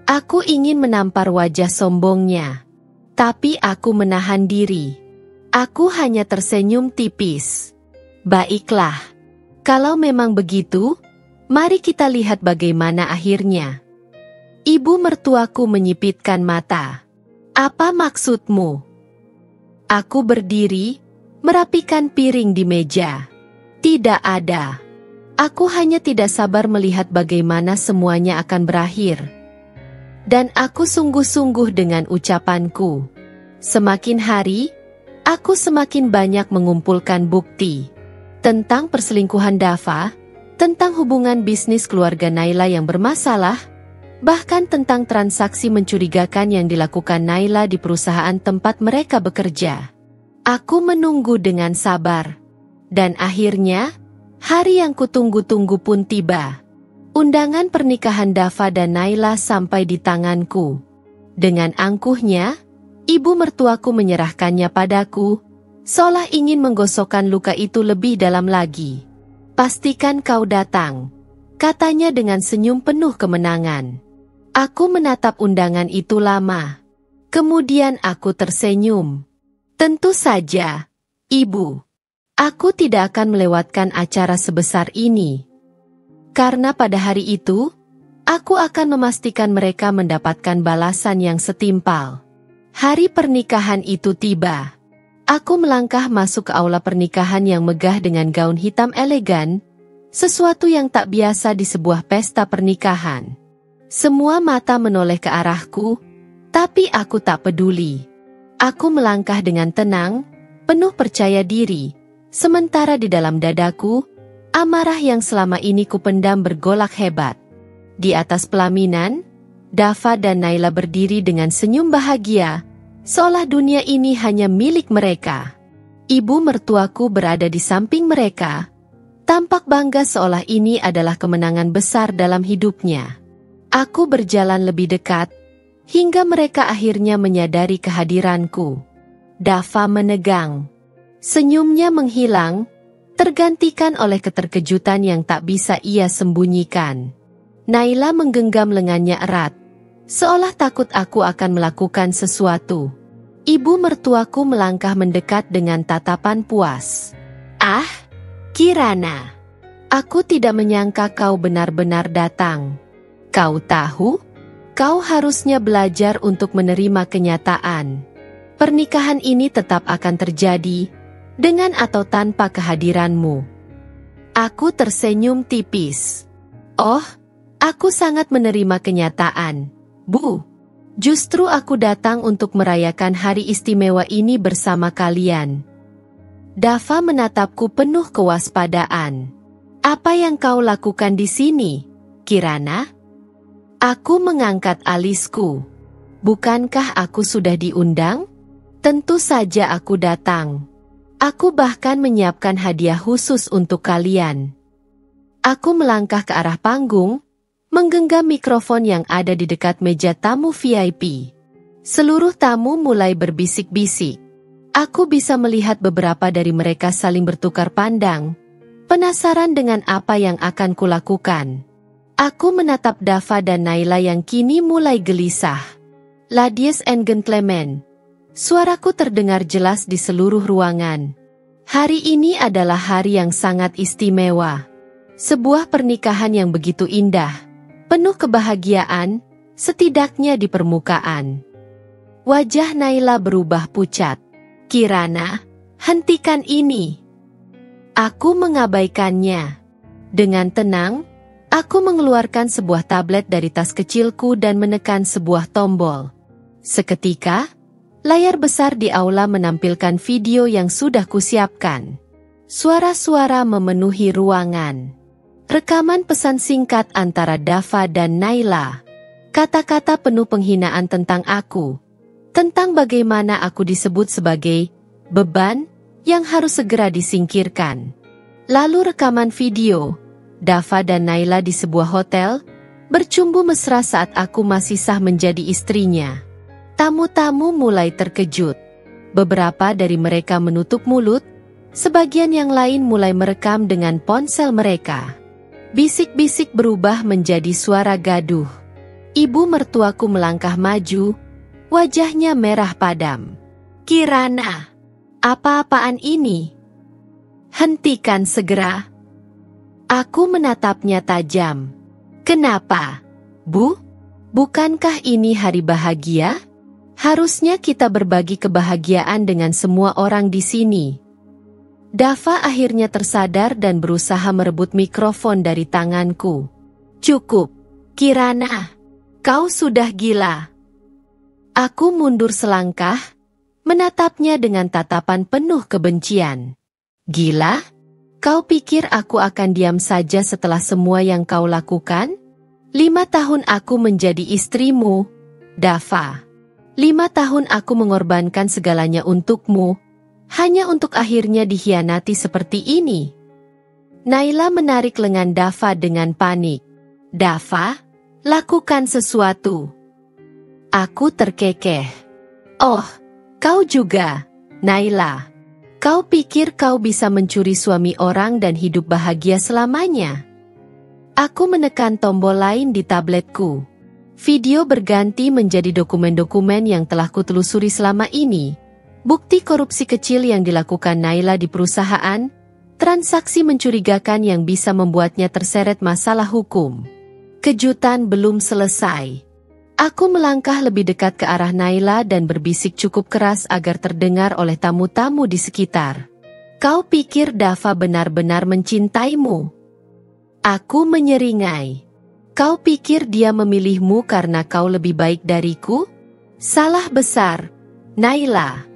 Aku ingin menampar wajah sombongnya. Tapi aku menahan diri. Aku hanya tersenyum tipis. Baiklah. Kalau memang begitu, mari kita lihat bagaimana akhirnya. Ibu mertuaku menyipitkan mata. Apa maksudmu? Aku berdiri, merapikan piring di meja. Tidak ada. Aku hanya tidak sabar melihat bagaimana semuanya akan berakhir. Dan aku sungguh-sungguh dengan ucapanku. Semakin hari, aku semakin banyak mengumpulkan bukti. Tentang perselingkuhan Dava, tentang hubungan bisnis keluarga Naila yang bermasalah, bahkan tentang transaksi mencurigakan yang dilakukan Naila di perusahaan tempat mereka bekerja. Aku menunggu dengan sabar. Dan akhirnya, hari yang kutunggu-tunggu pun tiba. Undangan pernikahan Dava dan Naila sampai di tanganku. Dengan angkuhnya, ibu mertuaku menyerahkannya padaku, seolah ingin menggosokkan luka itu lebih dalam lagi. Pastikan kau datang, katanya dengan senyum penuh kemenangan. Aku menatap undangan itu lama. Kemudian aku tersenyum. Tentu saja, Ibu. Aku tidak akan melewatkan acara sebesar ini. Karena pada hari itu, aku akan memastikan mereka mendapatkan balasan yang setimpal. Hari pernikahan itu tiba. Aku melangkah masuk ke aula pernikahan yang megah dengan gaun hitam elegan, sesuatu yang tak biasa di sebuah pesta pernikahan. Semua mata menoleh ke arahku, tapi aku tak peduli. Aku melangkah dengan tenang, penuh percaya diri, sementara di dalam dadaku, amarah yang selama ini kupendam bergolak hebat. Di atas pelaminan, Dava dan Naila berdiri dengan senyum bahagia, seolah dunia ini hanya milik mereka. Ibu mertuaku berada di samping mereka, tampak bangga seolah ini adalah kemenangan besar dalam hidupnya. Aku berjalan lebih dekat, hingga mereka akhirnya menyadari kehadiranku. Dava menegang. Senyumnya menghilang, tergantikan oleh keterkejutan yang tak bisa ia sembunyikan. Naila menggenggam lengannya erat, seolah takut aku akan melakukan sesuatu. Ibu mertuaku melangkah mendekat dengan tatapan puas. "Ah, Kirana, aku tidak menyangka kau benar-benar datang. Kau tahu, kau harusnya belajar untuk menerima kenyataan. Pernikahan ini tetap akan terjadi, dengan atau tanpa kehadiranmu." Aku tersenyum tipis. "Oh, aku sangat menerima kenyataan, Bu. Justru aku datang untuk merayakan hari istimewa ini bersama kalian." Dava menatapku penuh kewaspadaan. "Apa yang kau lakukan di sini, Kirana?" Aku mengangkat alisku. "Bukankah aku sudah diundang? Tentu saja aku datang. Aku bahkan menyiapkan hadiah khusus untuk kalian." Aku melangkah ke arah panggung, menggenggam mikrofon yang ada di dekat meja tamu VIP. Seluruh tamu mulai berbisik-bisik. Aku bisa melihat beberapa dari mereka saling bertukar pandang, penasaran dengan apa yang akan kulakukan. Aku menatap Dava dan Naila yang kini mulai gelisah. "Ladies and gentlemen," suaraku terdengar jelas di seluruh ruangan. "Hari ini adalah hari yang sangat istimewa. Sebuah pernikahan yang begitu indah, penuh kebahagiaan, setidaknya di permukaan." Wajah Naila berubah pucat. "Kirana, hentikan ini." Aku mengabaikannya. Dengan tenang, aku mengeluarkan sebuah tablet dari tas kecilku dan menekan sebuah tombol. Seketika, layar besar di aula menampilkan video yang sudah kusiapkan. Suara-suara memenuhi ruangan. Rekaman pesan singkat antara Dava dan Naila. Kata-kata penuh penghinaan tentang aku. Tentang bagaimana aku disebut sebagai beban yang harus segera disingkirkan. Lalu rekaman video Dava dan Naila di sebuah hotel bercumbu mesra saat aku masih sah menjadi istrinya. Tamu-tamu mulai terkejut. Beberapa dari mereka menutup mulut, sebagian yang lain mulai merekam dengan ponsel mereka. Bisik-bisik berubah menjadi suara gaduh. Ibu mertuaku melangkah maju, wajahnya merah padam. "Kirana, apa-apaan ini? Hentikan segera." Aku menatapnya tajam. "Kenapa, Bu? Bukankah ini hari bahagia? Harusnya kita berbagi kebahagiaan dengan semua orang di sini." Dava akhirnya tersadar dan berusaha merebut mikrofon dari tanganku. "Cukup, Kirana. Kau sudah gila." Aku mundur selangkah, menatapnya dengan tatapan penuh kebencian. "Gila? Kau pikir aku akan diam saja setelah semua yang kau lakukan? 5 tahun aku menjadi istrimu, Dava. 5 tahun aku mengorbankan segalanya untukmu, hanya untuk akhirnya dikhianati seperti ini." Naila menarik lengan Dava dengan panik. "Dava, lakukan sesuatu." Aku terkekeh. "Oh, kau juga, Naila. Kau pikir kau bisa mencuri suami orang dan hidup bahagia selamanya?" Aku menekan tombol lain di tabletku. Video berganti menjadi dokumen-dokumen yang telah kutelusuri selama ini. Bukti korupsi kecil yang dilakukan Naila di perusahaan, transaksi mencurigakan yang bisa membuatnya terseret masalah hukum. Kejutan belum selesai. Aku melangkah lebih dekat ke arah Naila dan berbisik cukup keras agar terdengar oleh tamu-tamu di sekitar. "Kau pikir Dava benar-benar mencintaimu?" Aku menyeringai. "Kau pikir dia memilihmu karena kau lebih baik dariku? Salah besar, Naila.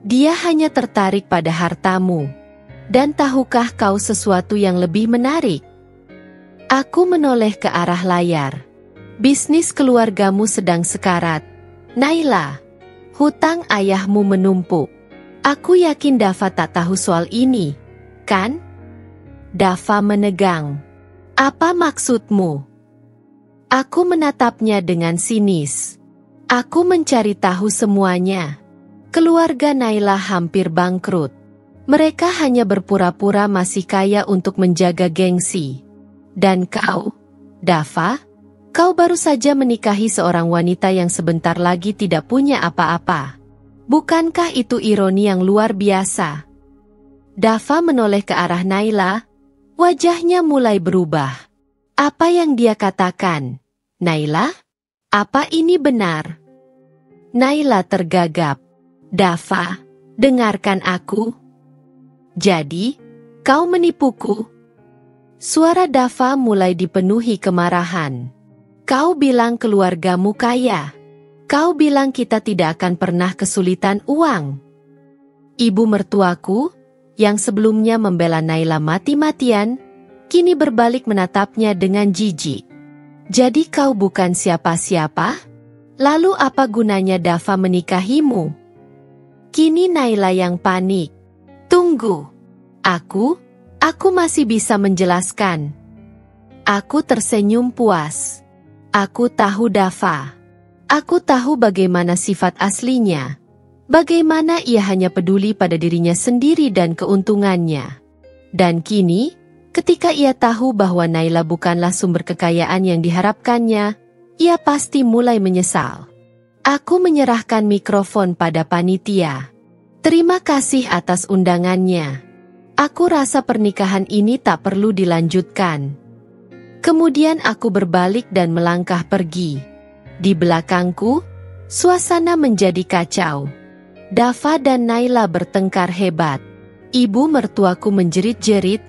Dia hanya tertarik pada hartamu. Dan tahukah kau sesuatu yang lebih menarik?" Aku menoleh ke arah layar. Bisnis keluargamu sedang sekarat, Naila. Hutang ayahmu menumpuk. Aku yakin Dava tak tahu soal ini, kan? Dava menegang. Apa maksudmu? Aku menatapnya dengan sinis. Aku mencari tahu semuanya. Keluarga Naila hampir bangkrut. Mereka hanya berpura-pura masih kaya untuk menjaga gengsi. Dan kau, Dava, kau baru saja menikahi seorang wanita yang sebentar lagi tidak punya apa-apa. Bukankah itu ironi yang luar biasa? Dava menoleh ke arah Naila. Wajahnya mulai berubah. Apa yang dia katakan? Naila? Apa ini benar? Naila tergagap. Dava, dengarkan aku. Jadi, kau menipuku? Suara Dava mulai dipenuhi kemarahan. Kau bilang keluargamu kaya. Kau bilang kita tidak akan pernah kesulitan uang. Ibu mertuaku, yang sebelumnya membela Naila mati-matian, kini berbalik menatapnya dengan jijik. Jadi kau bukan siapa-siapa? Lalu apa gunanya Dava menikahimu? Kini Naila yang panik. Tunggu. Aku masih bisa menjelaskan. Aku tersenyum puas. Aku tahu Dava. Aku tahu bagaimana sifat aslinya. Bagaimana ia hanya peduli pada dirinya sendiri dan keuntungannya. Dan kini, ketika ia tahu bahwa Naila bukanlah sumber kekayaan yang diharapkannya, ia pasti mulai menyesal. Aku menyerahkan mikrofon pada panitia. Terima kasih atas undangannya. Aku rasa pernikahan ini tak perlu dilanjutkan. Kemudian aku berbalik dan melangkah pergi. Di belakangku, suasana menjadi kacau. Dava dan Naila bertengkar hebat. Ibu mertuaku menjerit-jerit,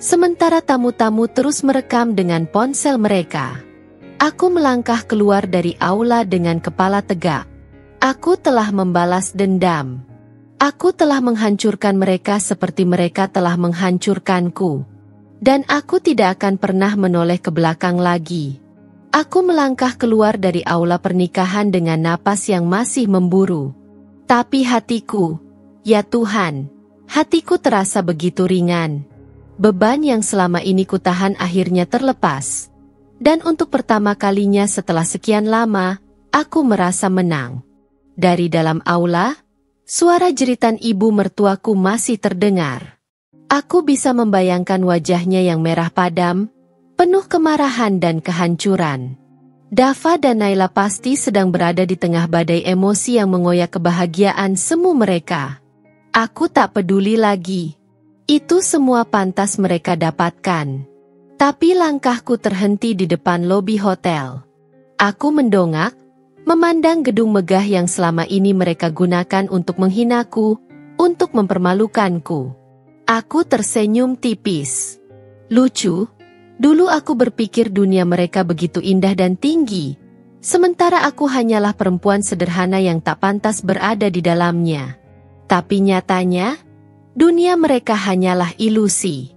sementara tamu-tamu terus merekam dengan ponsel mereka. Aku melangkah keluar dari aula dengan kepala tegak. Aku telah membalas dendam. Aku telah menghancurkan mereka seperti mereka telah menghancurkanku. Dan aku tidak akan pernah menoleh ke belakang lagi. Aku melangkah keluar dari aula pernikahan dengan napas yang masih memburu. Tapi hatiku, ya Tuhan, hatiku terasa begitu ringan. Beban yang selama ini kutahan akhirnya terlepas. Dan untuk pertama kalinya setelah sekian lama, aku merasa menang. Dari dalam aula, suara jeritan ibu mertuaku masih terdengar. Aku bisa membayangkan wajahnya yang merah padam, penuh kemarahan dan kehancuran. Dava dan Naila pasti sedang berada di tengah badai emosi yang mengoyak kebahagiaan semu mereka. Aku tak peduli lagi. Itu semua pantas mereka dapatkan. Tapi langkahku terhenti di depan lobi hotel. Aku mendongak, memandang gedung megah yang selama ini mereka gunakan untuk menghinaku, untuk mempermalukanku. Aku tersenyum tipis. Lucu, dulu aku berpikir dunia mereka begitu indah dan tinggi, sementara aku hanyalah perempuan sederhana yang tak pantas berada di dalamnya. Tapi nyatanya, dunia mereka hanyalah ilusi.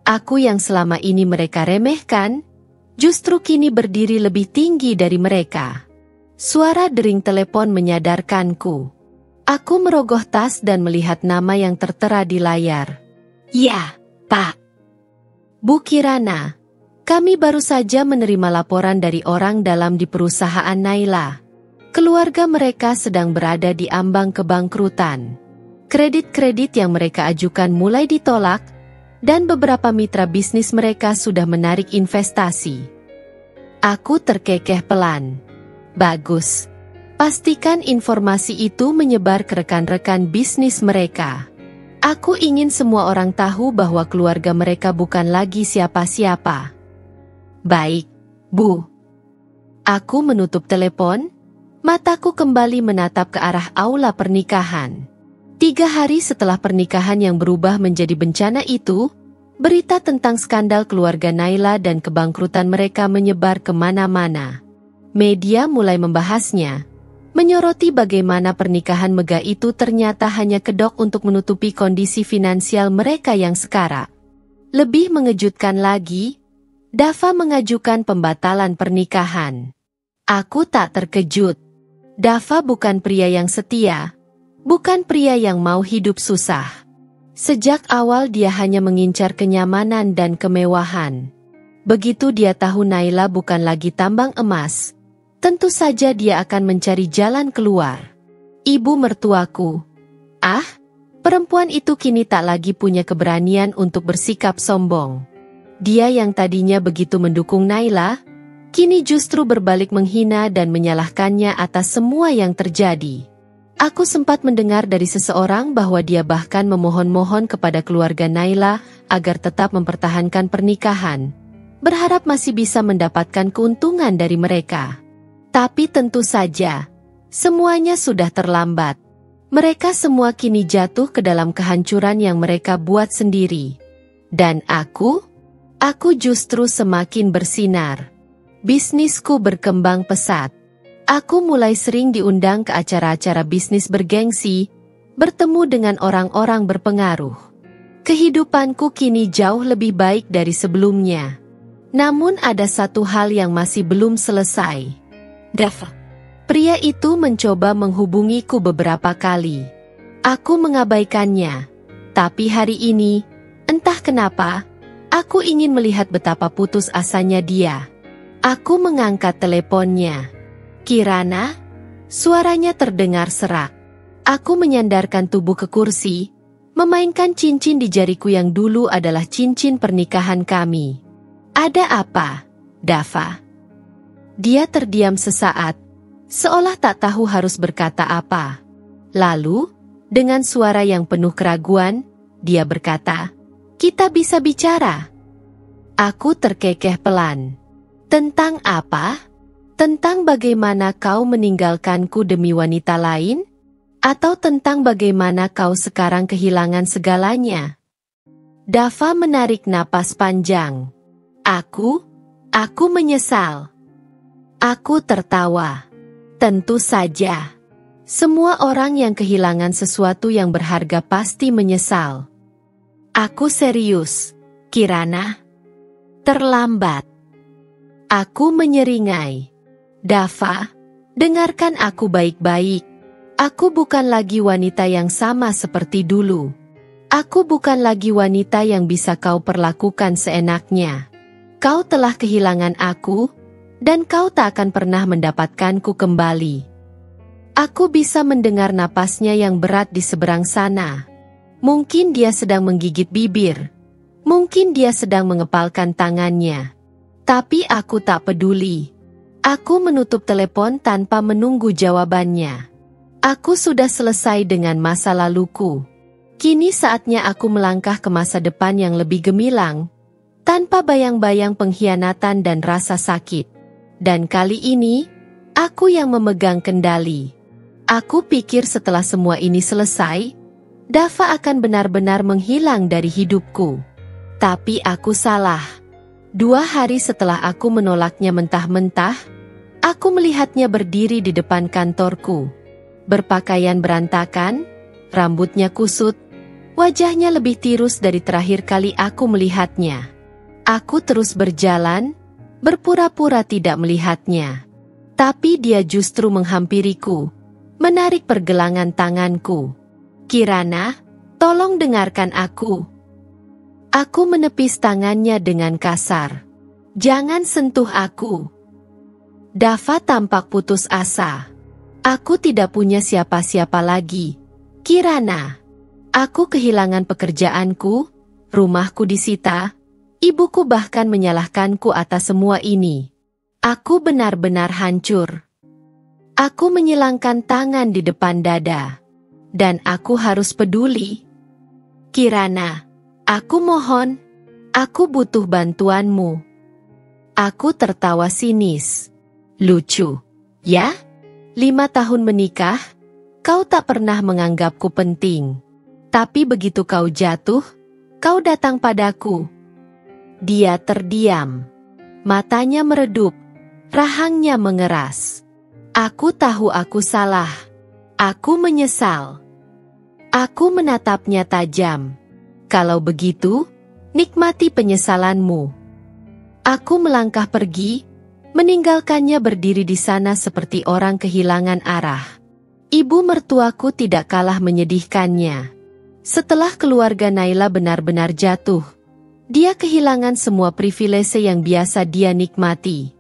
Aku yang selama ini mereka remehkan, justru kini berdiri lebih tinggi dari mereka. Suara dering telepon menyadarkanku. Aku merogoh tas dan melihat nama yang tertera di layar. Ya, Pak. Bu Kirana, kami baru saja menerima laporan dari orang dalam di perusahaan Naila. Keluarga mereka sedang berada di ambang kebangkrutan. Kredit-kredit yang mereka ajukan mulai ditolak, dan beberapa mitra bisnis mereka sudah menarik investasi. Aku terkekeh pelan. Bagus. Pastikan informasi itu menyebar ke rekan-rekan bisnis mereka. Aku ingin semua orang tahu bahwa keluarga mereka bukan lagi siapa-siapa. Baik, Bu. Aku menutup telepon, mataku kembali menatap ke arah aula pernikahan. 3 hari setelah pernikahan yang berubah menjadi bencana itu, berita tentang skandal keluarga Naila dan kebangkrutan mereka menyebar kemana-mana. Media mulai membahasnya, menyoroti bagaimana pernikahan megah itu ternyata hanya kedok untuk menutupi kondisi finansial mereka yang sekarat. Lebih mengejutkan lagi, Dava mengajukan pembatalan pernikahan. Aku tak terkejut. Dava bukan pria yang setia, bukan pria yang mau hidup susah. Sejak awal dia hanya mengincar kenyamanan dan kemewahan. Begitu dia tahu Naila bukan lagi tambang emas, tentu saja dia akan mencari jalan keluar. Ibu mertuaku. Ah, perempuan itu kini tak lagi punya keberanian untuk bersikap sombong. Dia yang tadinya begitu mendukung Naila, kini justru berbalik menghina dan menyalahkannya atas semua yang terjadi. Aku sempat mendengar dari seseorang bahwa dia bahkan memohon-mohon kepada keluarga Naila agar tetap mempertahankan pernikahan, berharap masih bisa mendapatkan keuntungan dari mereka. Tapi tentu saja, semuanya sudah terlambat. Mereka semua kini jatuh ke dalam kehancuran yang mereka buat sendiri. Dan aku justru semakin bersinar. Bisnisku berkembang pesat. Aku mulai sering diundang ke acara-acara bisnis bergengsi, bertemu dengan orang-orang berpengaruh. Kehidupanku kini jauh lebih baik dari sebelumnya. Namun ada satu hal yang masih belum selesai. Dava. Pria itu mencoba menghubungiku beberapa kali. Aku mengabaikannya. Tapi hari ini, entah kenapa, aku ingin melihat betapa putus asanya dia. Aku mengangkat teleponnya. Kirana? Suaranya terdengar serak. Aku menyandarkan tubuh ke kursi, memainkan cincin di jariku yang dulu adalah cincin pernikahan kami. Ada apa, Dava? Dia terdiam sesaat, seolah tak tahu harus berkata apa. Lalu, dengan suara yang penuh keraguan, dia berkata, "Kita bisa bicara." Aku terkekeh pelan. Tentang apa? Tentang bagaimana kau meninggalkanku demi wanita lain? Atau tentang bagaimana kau sekarang kehilangan segalanya? Dava menarik napas panjang. Aku menyesal. Aku tertawa. Tentu saja. Semua orang yang kehilangan sesuatu yang berharga pasti menyesal. Aku serius, Kirana. Terlambat. Aku menyeringai. Dava, dengarkan aku baik-baik. Aku bukan lagi wanita yang sama seperti dulu. Aku bukan lagi wanita yang bisa kau perlakukan seenaknya. Kau telah kehilangan aku, dan kau tak akan pernah mendapatkanku kembali. Aku bisa mendengar napasnya yang berat di seberang sana. Mungkin dia sedang menggigit bibir. Mungkin dia sedang mengepalkan tangannya. Tapi aku tak peduli. Aku menutup telepon tanpa menunggu jawabannya. Aku sudah selesai dengan masa laluku. Kini saatnya aku melangkah ke masa depan yang lebih gemilang, tanpa bayang-bayang pengkhianatan dan rasa sakit. Dan kali ini, aku yang memegang kendali. Aku pikir setelah semua ini selesai, Dava akan benar-benar menghilang dari hidupku. Tapi aku salah. 2 hari setelah aku menolaknya mentah-mentah, aku melihatnya berdiri di depan kantorku. Berpakaian berantakan, rambutnya kusut, wajahnya lebih tirus dari terakhir kali aku melihatnya. Aku terus berjalan, berpura-pura tidak melihatnya. Tapi dia justru menghampiriku, menarik pergelangan tanganku. Kirana, tolong dengarkan aku. Aku menepis tangannya dengan kasar. Jangan sentuh aku. Dava tampak putus asa. Aku tidak punya siapa-siapa lagi. Kirana, aku kehilangan pekerjaanku, rumahku disita, ibuku bahkan menyalahkanku atas semua ini. Aku benar-benar hancur. Aku menyilangkan tangan di depan dada. Dan aku harus peduli. Kirana, aku mohon, aku butuh bantuanmu. Aku tertawa sinis. Lucu, ya? 5 tahun menikah, kau tak pernah menganggapku penting. Tapi begitu kau jatuh, kau datang padaku. Dia terdiam. Matanya meredup, rahangnya mengeras. Aku tahu aku salah. Aku menyesal. Aku menatapnya tajam. Kalau begitu, nikmati penyesalanmu. Aku melangkah pergi, meninggalkannya berdiri di sana seperti orang kehilangan arah. Ibu mertuaku tidak kalah menyedihkannya. Setelah keluarga Naila benar-benar jatuh, dia kehilangan semua privilese yang biasa dia nikmati.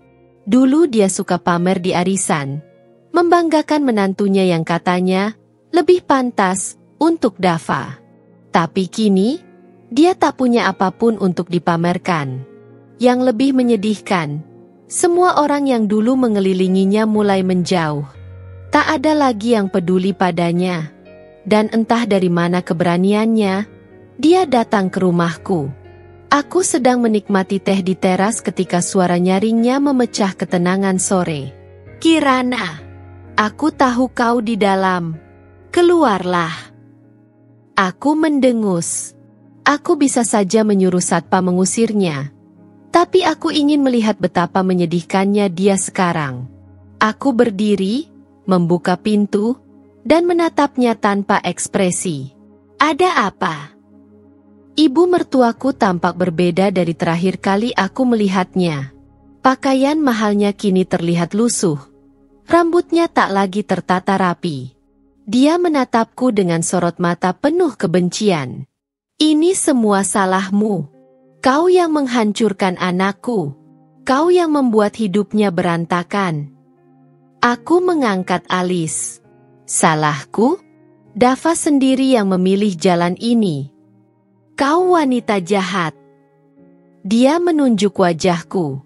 Dulu dia suka pamer di arisan, membanggakan menantunya yang katanya lebih pantas untuk Dava. Tapi kini, dia tak punya apapun untuk dipamerkan. Yang lebih menyedihkan, semua orang yang dulu mengelilinginya mulai menjauh. Tak ada lagi yang peduli padanya. Dan entah dari mana keberaniannya, dia datang ke rumahku. Aku sedang menikmati teh di teras ketika suara nyaringnya memecah ketenangan sore. "Kirana, aku tahu kau di dalam. Keluarlah." Aku mendengus. Aku bisa saja menyuruh satpam mengusirnya. Tapi aku ingin melihat betapa menyedihkannya dia sekarang. Aku berdiri, membuka pintu, dan menatapnya tanpa ekspresi. "Ada apa?" Ibu mertuaku tampak berbeda dari terakhir kali aku melihatnya. Pakaian mahalnya kini terlihat lusuh. Rambutnya tak lagi tertata rapi. Dia menatapku dengan sorot mata penuh kebencian. "Ini semua salahmu. Kau yang menghancurkan anakku. Kau yang membuat hidupnya berantakan." Aku mengangkat alis. "Salahku? Dava sendiri yang memilih jalan ini." "Kau wanita jahat." Dia menunjuk wajahku.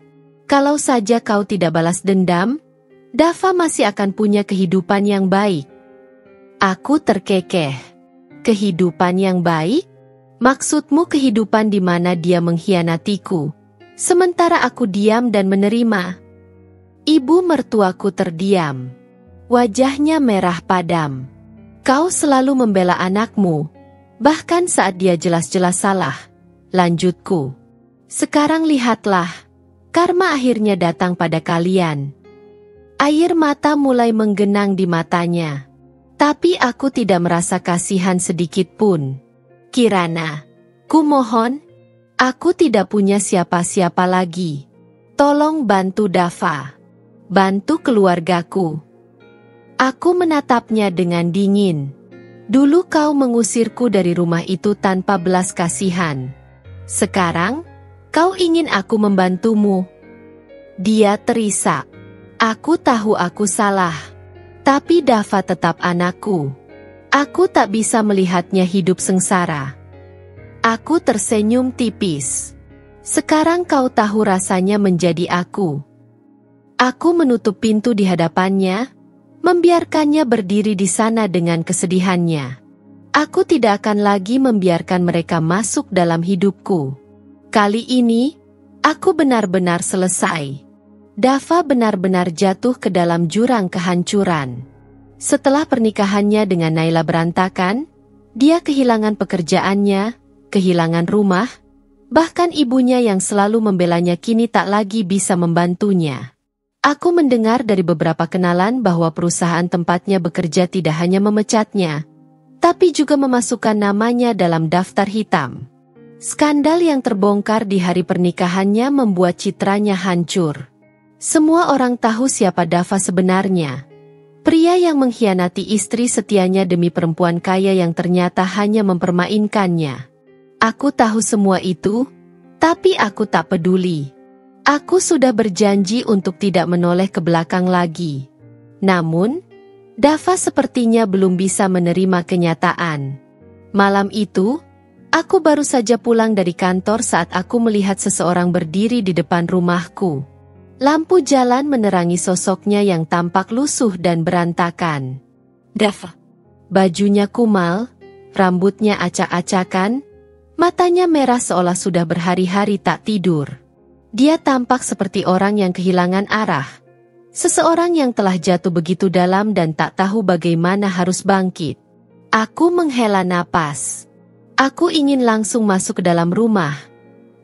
"Kalau saja kau tidak balas dendam, Dava masih akan punya kehidupan yang baik." Aku terkekeh. "Kehidupan yang baik? Maksudmu kehidupan di mana dia mengkhianatiku, sementara aku diam dan menerima?" Ibu mertuaku terdiam. Wajahnya merah padam. "Kau selalu membela anakmu, bahkan saat dia jelas-jelas salah," lanjutku. "Sekarang lihatlah, karma akhirnya datang pada kalian." Air mata mulai menggenang di matanya. Tapi aku tidak merasa kasihan sedikit pun. "Kirana, kumohon, aku tidak punya siapa-siapa lagi. Tolong bantu Dava. Bantu keluargaku." Aku menatapnya dengan dingin. "Dulu kau mengusirku dari rumah itu tanpa belas kasihan. Sekarang, kau ingin aku membantumu?" Dia terisak. "Aku tahu aku salah. Tapi Dava tetap anakku. Aku tak bisa melihatnya hidup sengsara." Aku tersenyum tipis. "Sekarang kau tahu rasanya menjadi aku." Aku menutup pintu di hadapannya, membiarkannya berdiri di sana dengan kesedihannya. Aku tidak akan lagi membiarkan mereka masuk dalam hidupku. Kali ini, aku benar-benar selesai. Dava benar-benar jatuh ke dalam jurang kehancuran. Setelah pernikahannya dengan Naila berantakan, dia kehilangan pekerjaannya, kehilangan rumah, bahkan ibunya yang selalu membelanya kini tak lagi bisa membantunya. Aku mendengar dari beberapa kenalan bahwa perusahaan tempatnya bekerja tidak hanya memecatnya, tapi juga memasukkan namanya dalam daftar hitam. Skandal yang terbongkar di hari pernikahannya membuat citranya hancur. Semua orang tahu siapa Dava sebenarnya. Pria yang mengkhianati istri setianya demi perempuan kaya yang ternyata hanya mempermainkannya. Aku tahu semua itu, tapi aku tak peduli. Aku sudah berjanji untuk tidak menoleh ke belakang lagi. Namun, Dava sepertinya belum bisa menerima kenyataan. Malam itu, aku baru saja pulang dari kantor saat aku melihat seseorang berdiri di depan rumahku. Lampu jalan menerangi sosoknya yang tampak lusuh dan berantakan. Dava. Bajunya kumal, rambutnya acak-acakan, matanya merah seolah sudah berhari-hari tak tidur. Dia tampak seperti orang yang kehilangan arah. Seseorang yang telah jatuh begitu dalam dan tak tahu bagaimana harus bangkit. Aku menghela napas. Aku ingin langsung masuk ke dalam rumah.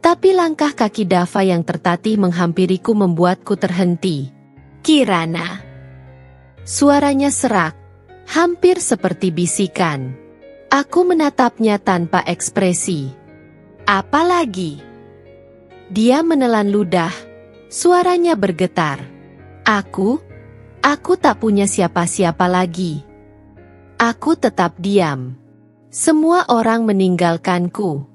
Tapi langkah kaki Dava yang tertatih menghampiriku membuatku terhenti. "Kirana." Suaranya serak, hampir seperti bisikan. Aku menatapnya tanpa ekspresi. "Apa lagi?" Dia menelan ludah, Suaranya bergetar. Aku tak punya siapa-siapa lagi. Aku tetap diam. Semua orang meninggalkanku.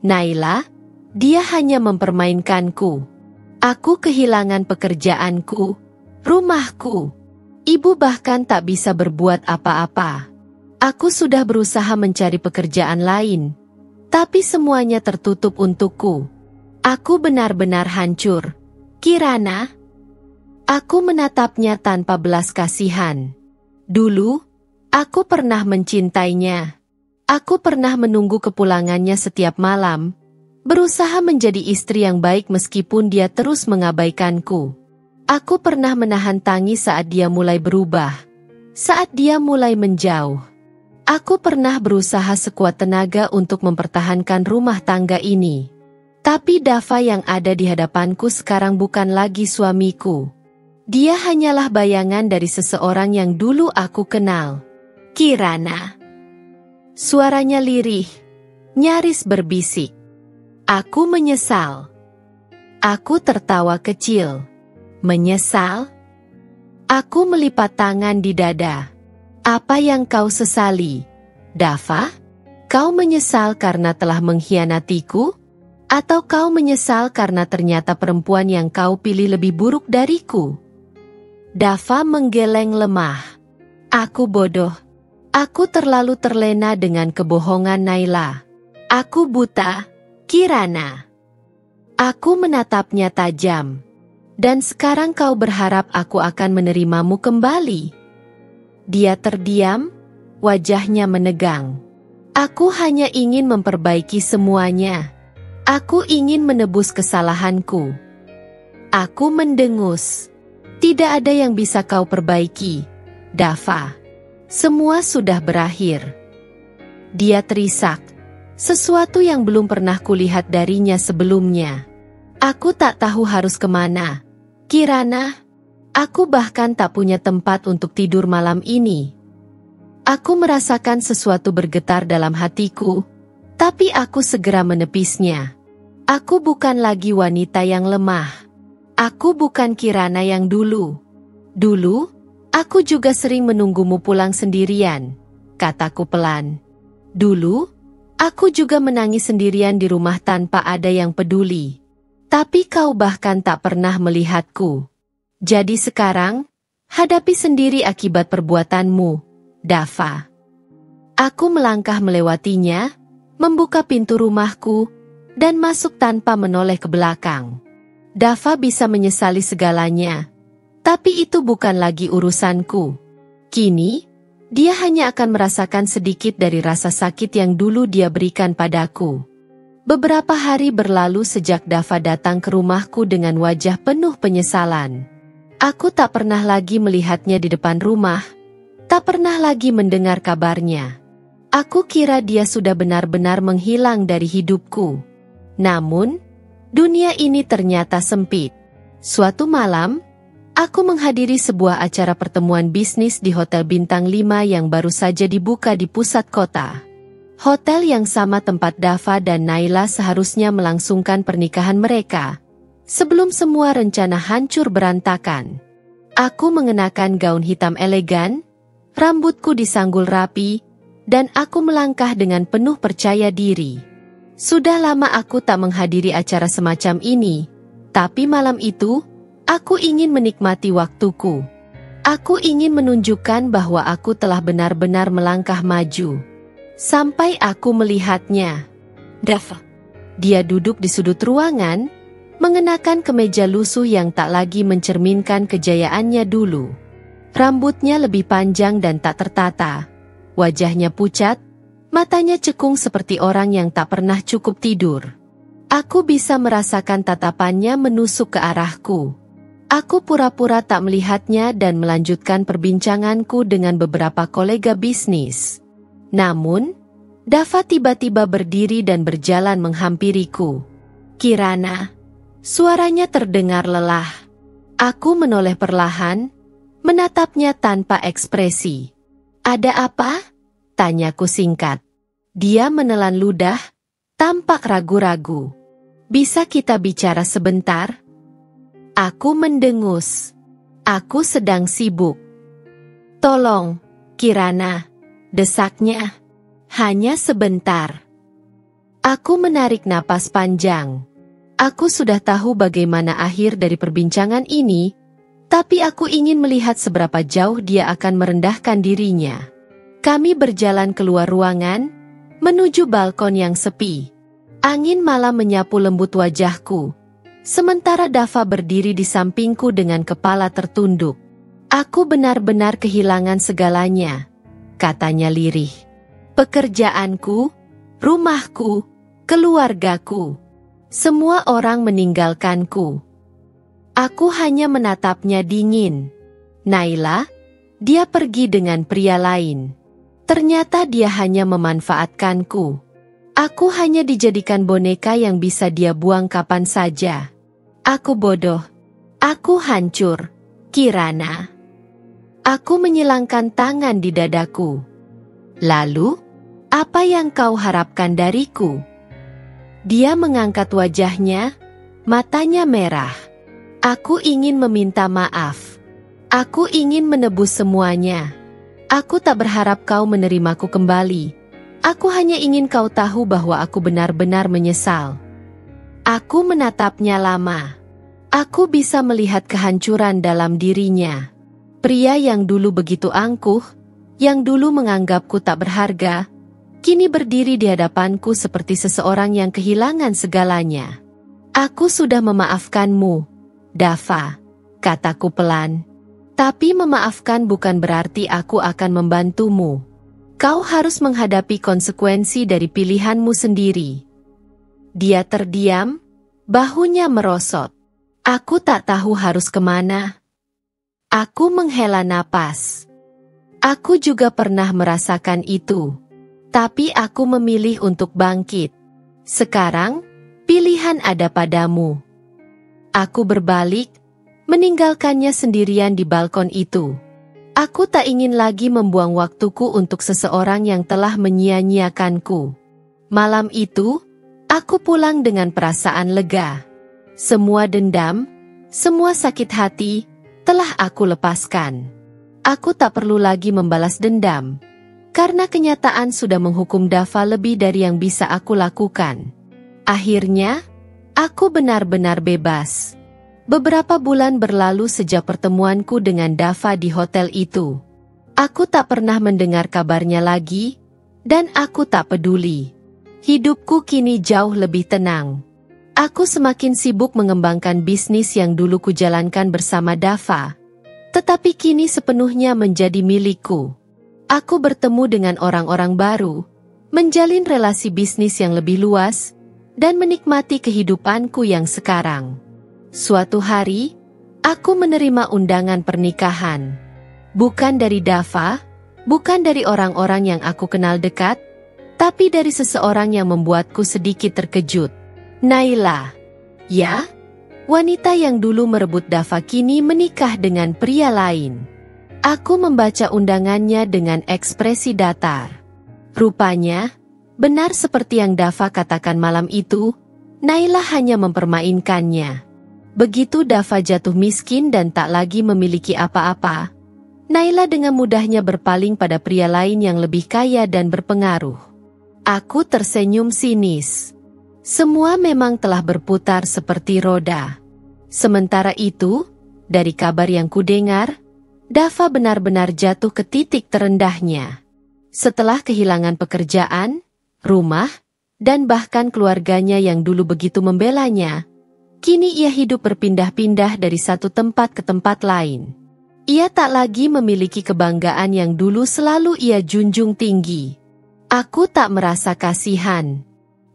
Naila, dia hanya mempermainkanku. Aku kehilangan pekerjaanku, rumahku. Ibu bahkan tak bisa berbuat apa-apa. Aku sudah berusaha mencari pekerjaan lain, tapi semuanya tertutup untukku. Aku benar-benar hancur. Kirana. Aku menatapnya tanpa belas kasihan. Dulu, aku pernah mencintainya. Aku pernah menunggu kepulangannya setiap malam, berusaha menjadi istri yang baik meskipun dia terus mengabaikanku. Aku pernah menahan tangis saat dia mulai berubah, saat dia mulai menjauh. Aku pernah berusaha sekuat tenaga untuk mempertahankan rumah tangga ini. Tapi Dava yang ada di hadapanku sekarang bukan lagi suamiku. Dia hanyalah bayangan dari seseorang yang dulu aku kenal. Kirana. Suaranya lirih, nyaris berbisik. Aku menyesal. Aku tertawa kecil. Menyesal? Aku melipat tangan di dada. Apa yang kau sesali, Dava? Kau menyesal karena telah mengkhianatiku? Atau kau menyesal karena ternyata perempuan yang kau pilih lebih buruk dariku? Dava menggeleng lemah. Aku bodoh. Aku terlalu terlena dengan kebohongan Naila. Aku buta, Kirana. Aku menatapnya tajam. Dan sekarang kau berharap aku akan menerimamu kembali? Dia terdiam, wajahnya menegang. Aku hanya ingin memperbaiki semuanya. Aku ingin menebus kesalahanku. Aku mendengus. Tidak ada yang bisa kau perbaiki, Dava. Semua sudah berakhir. Dia terisak. Sesuatu yang belum pernah kulihat darinya sebelumnya. Aku tak tahu harus kemana. Kirana, aku bahkan tak punya tempat untuk tidur malam ini. Aku merasakan sesuatu bergetar dalam hatiku, tapi aku segera menepisnya. Aku bukan lagi wanita yang lemah. Aku bukan Kirana yang dulu. Dulu, aku juga sering menunggumu pulang sendirian, kataku pelan. Dulu, aku juga menangis sendirian di rumah tanpa ada yang peduli. Tapi kau bahkan tak pernah melihatku. Jadi sekarang, hadapi sendiri akibat perbuatanmu, Dava. Aku melangkah melewatinya, membuka pintu rumahku, dan masuk tanpa menoleh ke belakang. Dava bisa menyesali segalanya, tapi itu bukan lagi urusanku. Kini, dia hanya akan merasakan sedikit dari rasa sakit yang dulu dia berikan padaku. Beberapa hari berlalu sejak Dava datang ke rumahku dengan wajah penuh penyesalan. Aku tak pernah lagi melihatnya di depan rumah, tak pernah lagi mendengar kabarnya. Aku kira dia sudah benar-benar menghilang dari hidupku. Namun, dunia ini ternyata sempit. Suatu malam, aku menghadiri sebuah acara pertemuan bisnis di Hotel Bintang 5 yang baru saja dibuka di pusat kota. Hotel yang sama tempat Dava dan Naila seharusnya melangsungkan pernikahan mereka. Sebelum semua rencana hancur berantakan. Aku mengenakan gaun hitam elegan, rambutku disanggul rapi, dan aku melangkah dengan penuh percaya diri. Sudah lama aku tak menghadiri acara semacam ini, tapi malam itu, aku ingin menikmati waktuku. Aku ingin menunjukkan bahwa aku telah benar-benar melangkah maju. Sampai aku melihatnya. Dava. Dia duduk di sudut ruangan, mengenakan kemeja lusuh yang tak lagi mencerminkan kejayaannya dulu. Rambutnya lebih panjang dan tak tertata. Wajahnya pucat, matanya cekung seperti orang yang tak pernah cukup tidur. Aku bisa merasakan tatapannya menusuk ke arahku. Aku pura-pura tak melihatnya dan melanjutkan perbincanganku dengan beberapa kolega bisnis. Namun, Dava tiba-tiba berdiri dan berjalan menghampiriku. Kirana, suaranya terdengar lelah. Aku menoleh perlahan, menatapnya tanpa ekspresi. Ada apa? Tanyaku singkat. Dia menelan ludah, tampak ragu-ragu. Bisa kita bicara sebentar? Aku mendengus. Aku sedang sibuk. Tolong, Kirana, desaknya. Hanya sebentar. Aku menarik napas panjang. Aku sudah tahu bagaimana akhir dari perbincangan ini, tapi aku ingin melihat seberapa jauh dia akan merendahkan dirinya. Kami berjalan keluar ruangan, menuju balkon yang sepi. Angin malam menyapu lembut wajahku, sementara Dava berdiri di sampingku dengan kepala tertunduk. Aku benar-benar kehilangan segalanya, katanya lirih. Pekerjaanku, rumahku, keluargaku. Semua orang meninggalkanku. Aku hanya menatapnya dingin. Naila, dia pergi dengan pria lain. Ternyata dia hanya memanfaatkanku. Aku hanya dijadikan boneka yang bisa dia buang kapan saja. Aku bodoh. Aku hancur, Kirana. Aku menyilangkan tangan di dadaku. Lalu, apa yang kau harapkan dariku? Dia mengangkat wajahnya, matanya merah. Aku ingin meminta maaf. Aku ingin menebus semuanya. Aku tak berharap kau menerimaku kembali. Aku hanya ingin kau tahu bahwa aku benar-benar menyesal. Aku menatapnya lama. Aku bisa melihat kehancuran dalam dirinya. Pria yang dulu begitu angkuh, yang dulu menganggapku tak berharga, kini berdiri di hadapanku seperti seseorang yang kehilangan segalanya. Aku sudah memaafkanmu, Dava, kataku pelan. Tapi memaafkan bukan berarti aku akan membantumu. Kau harus menghadapi konsekuensi dari pilihanmu sendiri. Dia terdiam, bahunya merosot. Aku tak tahu harus kemana. Aku menghela napas. Aku juga pernah merasakan itu. Tapi aku memilih untuk bangkit. Sekarang, pilihan ada padamu. Aku berbalik, meninggalkannya sendirian di balkon itu. Aku tak ingin lagi membuang waktuku untuk seseorang yang telah menyia-nyiakanku. Malam itu, aku pulang dengan perasaan lega. Semua dendam, semua sakit hati, telah aku lepaskan. Aku tak perlu lagi membalas dendam. Karena kenyataan sudah menghukum Dava lebih dari yang bisa aku lakukan. Akhirnya, aku benar-benar bebas. Beberapa bulan berlalu sejak pertemuanku dengan Dava di hotel itu. Aku tak pernah mendengar kabarnya lagi, dan aku tak peduli. Hidupku kini jauh lebih tenang. Aku semakin sibuk mengembangkan bisnis yang dulu kujalankan bersama Dava, tetapi kini sepenuhnya menjadi milikku. Aku bertemu dengan orang-orang baru, menjalin relasi bisnis yang lebih luas, dan menikmati kehidupanku yang sekarang. Suatu hari, aku menerima undangan pernikahan. Bukan dari Dava, bukan dari orang-orang yang aku kenal dekat, tapi dari seseorang yang membuatku sedikit terkejut. Naila. Ya, wanita yang dulu merebut Dava kini menikah dengan pria lain. Aku membaca undangannya dengan ekspresi datar. Rupanya, benar seperti yang Dava katakan malam itu, Naila hanya mempermainkannya. Begitu Dava jatuh miskin dan tak lagi memiliki apa-apa, Naila dengan mudahnya berpaling pada pria lain yang lebih kaya dan berpengaruh. Aku tersenyum sinis. Semua memang telah berputar seperti roda. Sementara itu, dari kabar yang kudengar, Dava benar-benar jatuh ke titik terendahnya. Setelah kehilangan pekerjaan, rumah, dan bahkan keluarganya yang dulu begitu membelanya, kini ia hidup berpindah-pindah dari satu tempat ke tempat lain. Ia tak lagi memiliki kebanggaan yang dulu selalu ia junjung tinggi. Aku tak merasa kasihan.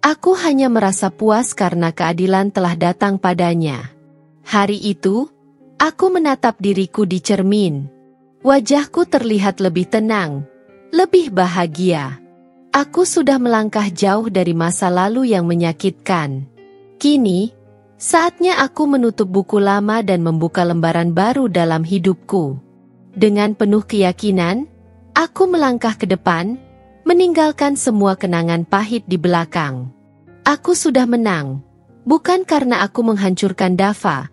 Aku hanya merasa puas karena keadilan telah datang padanya. Hari itu, aku menatap diriku di cermin. Wajahku terlihat lebih tenang, lebih bahagia. Aku sudah melangkah jauh dari masa lalu yang menyakitkan. Kini, saatnya aku menutup buku lama dan membuka lembaran baru dalam hidupku. Dengan penuh keyakinan, aku melangkah ke depan, meninggalkan semua kenangan pahit di belakang. Aku sudah menang, bukan karena aku menghancurkan Dava,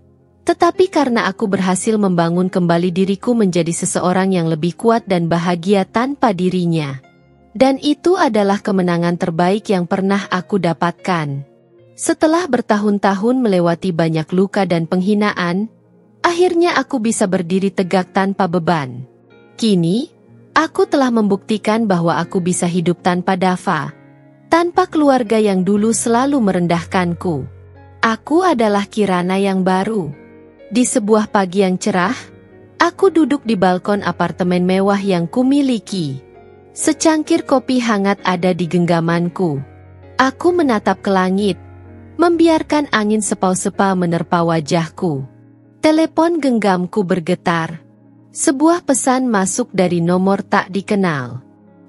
Tetapi karena aku berhasil membangun kembali diriku menjadi seseorang yang lebih kuat dan bahagia tanpa dirinya. Dan itu adalah kemenangan terbaik yang pernah aku dapatkan. Setelah bertahun-tahun melewati banyak luka dan penghinaan, akhirnya aku bisa berdiri tegak tanpa beban. Kini, aku telah membuktikan bahwa aku bisa hidup tanpa Dava, tanpa keluarga yang dulu selalu merendahkanku. Aku adalah Kirana yang baru. Di sebuah pagi yang cerah, aku duduk di balkon apartemen mewah yang kumiliki. Secangkir kopi hangat ada di genggamanku. Aku menatap ke langit, membiarkan angin sepau-sepau menerpa wajahku. Telepon genggamku bergetar. Sebuah pesan masuk dari nomor tak dikenal.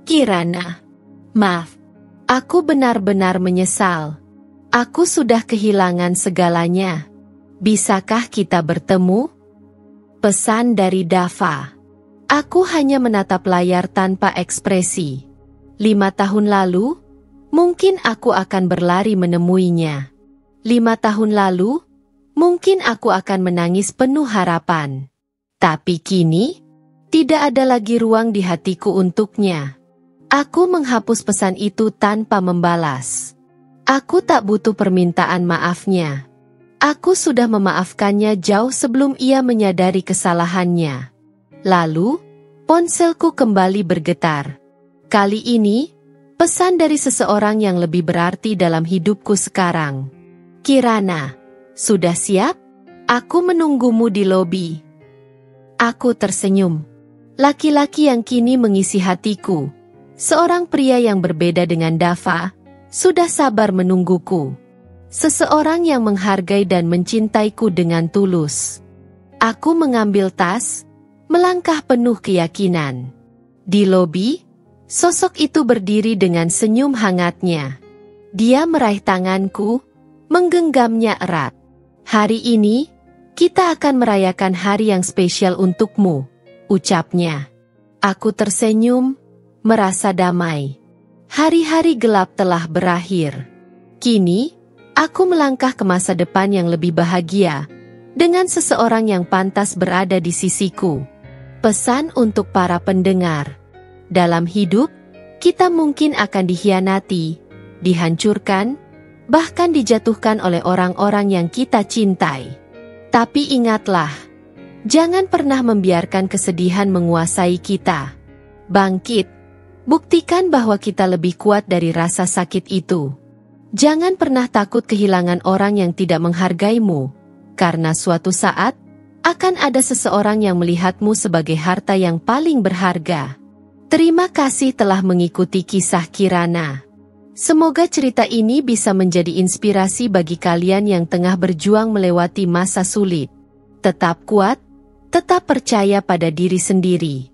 Kirana, maaf. Aku benar-benar menyesal. Aku sudah kehilangan segalanya. Bisakah kita bertemu? Pesan dari Dava. Aku hanya menatap layar tanpa ekspresi. 5 tahun lalu, mungkin aku akan berlari menemuinya. 5 tahun lalu, mungkin aku akan menangis penuh harapan. Tapi kini, tidak ada lagi ruang di hatiku untuknya. Aku menghapus pesan itu tanpa membalas. Aku tak butuh permintaan maafnya. Aku sudah memaafkannya jauh sebelum ia menyadari kesalahannya. Lalu, ponselku kembali bergetar. Kali ini, pesan dari seseorang yang lebih berarti dalam hidupku sekarang. Kirana, sudah siap? Aku menunggumu di lobi. Aku tersenyum. Laki-laki yang kini mengisi hatiku, seorang pria yang berbeda dengan Dava, sudah sabar menungguku. Seseorang yang menghargai dan mencintaiku dengan tulus. Aku mengambil tas, melangkah penuh keyakinan. Di lobi, sosok itu berdiri dengan senyum hangatnya. Dia meraih tanganku, menggenggamnya erat. Hari ini, kita akan merayakan hari yang spesial untukmu, ucapnya. Aku tersenyum, merasa damai. Hari-hari gelap telah berakhir. Kini, aku melangkah ke masa depan yang lebih bahagia, dengan seseorang yang pantas berada di sisiku. Pesan untuk para pendengar. Dalam hidup, kita mungkin akan dikhianati, dihancurkan, bahkan dijatuhkan oleh orang-orang yang kita cintai. Tapi ingatlah, jangan pernah membiarkan kesedihan menguasai kita. Bangkit, buktikan bahwa kita lebih kuat dari rasa sakit itu. Jangan pernah takut kehilangan orang yang tidak menghargaimu, karena suatu saat akan ada seseorang yang melihatmu sebagai harta yang paling berharga. Terima kasih telah mengikuti kisah Kirana. Semoga cerita ini bisa menjadi inspirasi bagi kalian yang tengah berjuang melewati masa sulit. Tetap kuat, tetap percaya pada diri sendiri.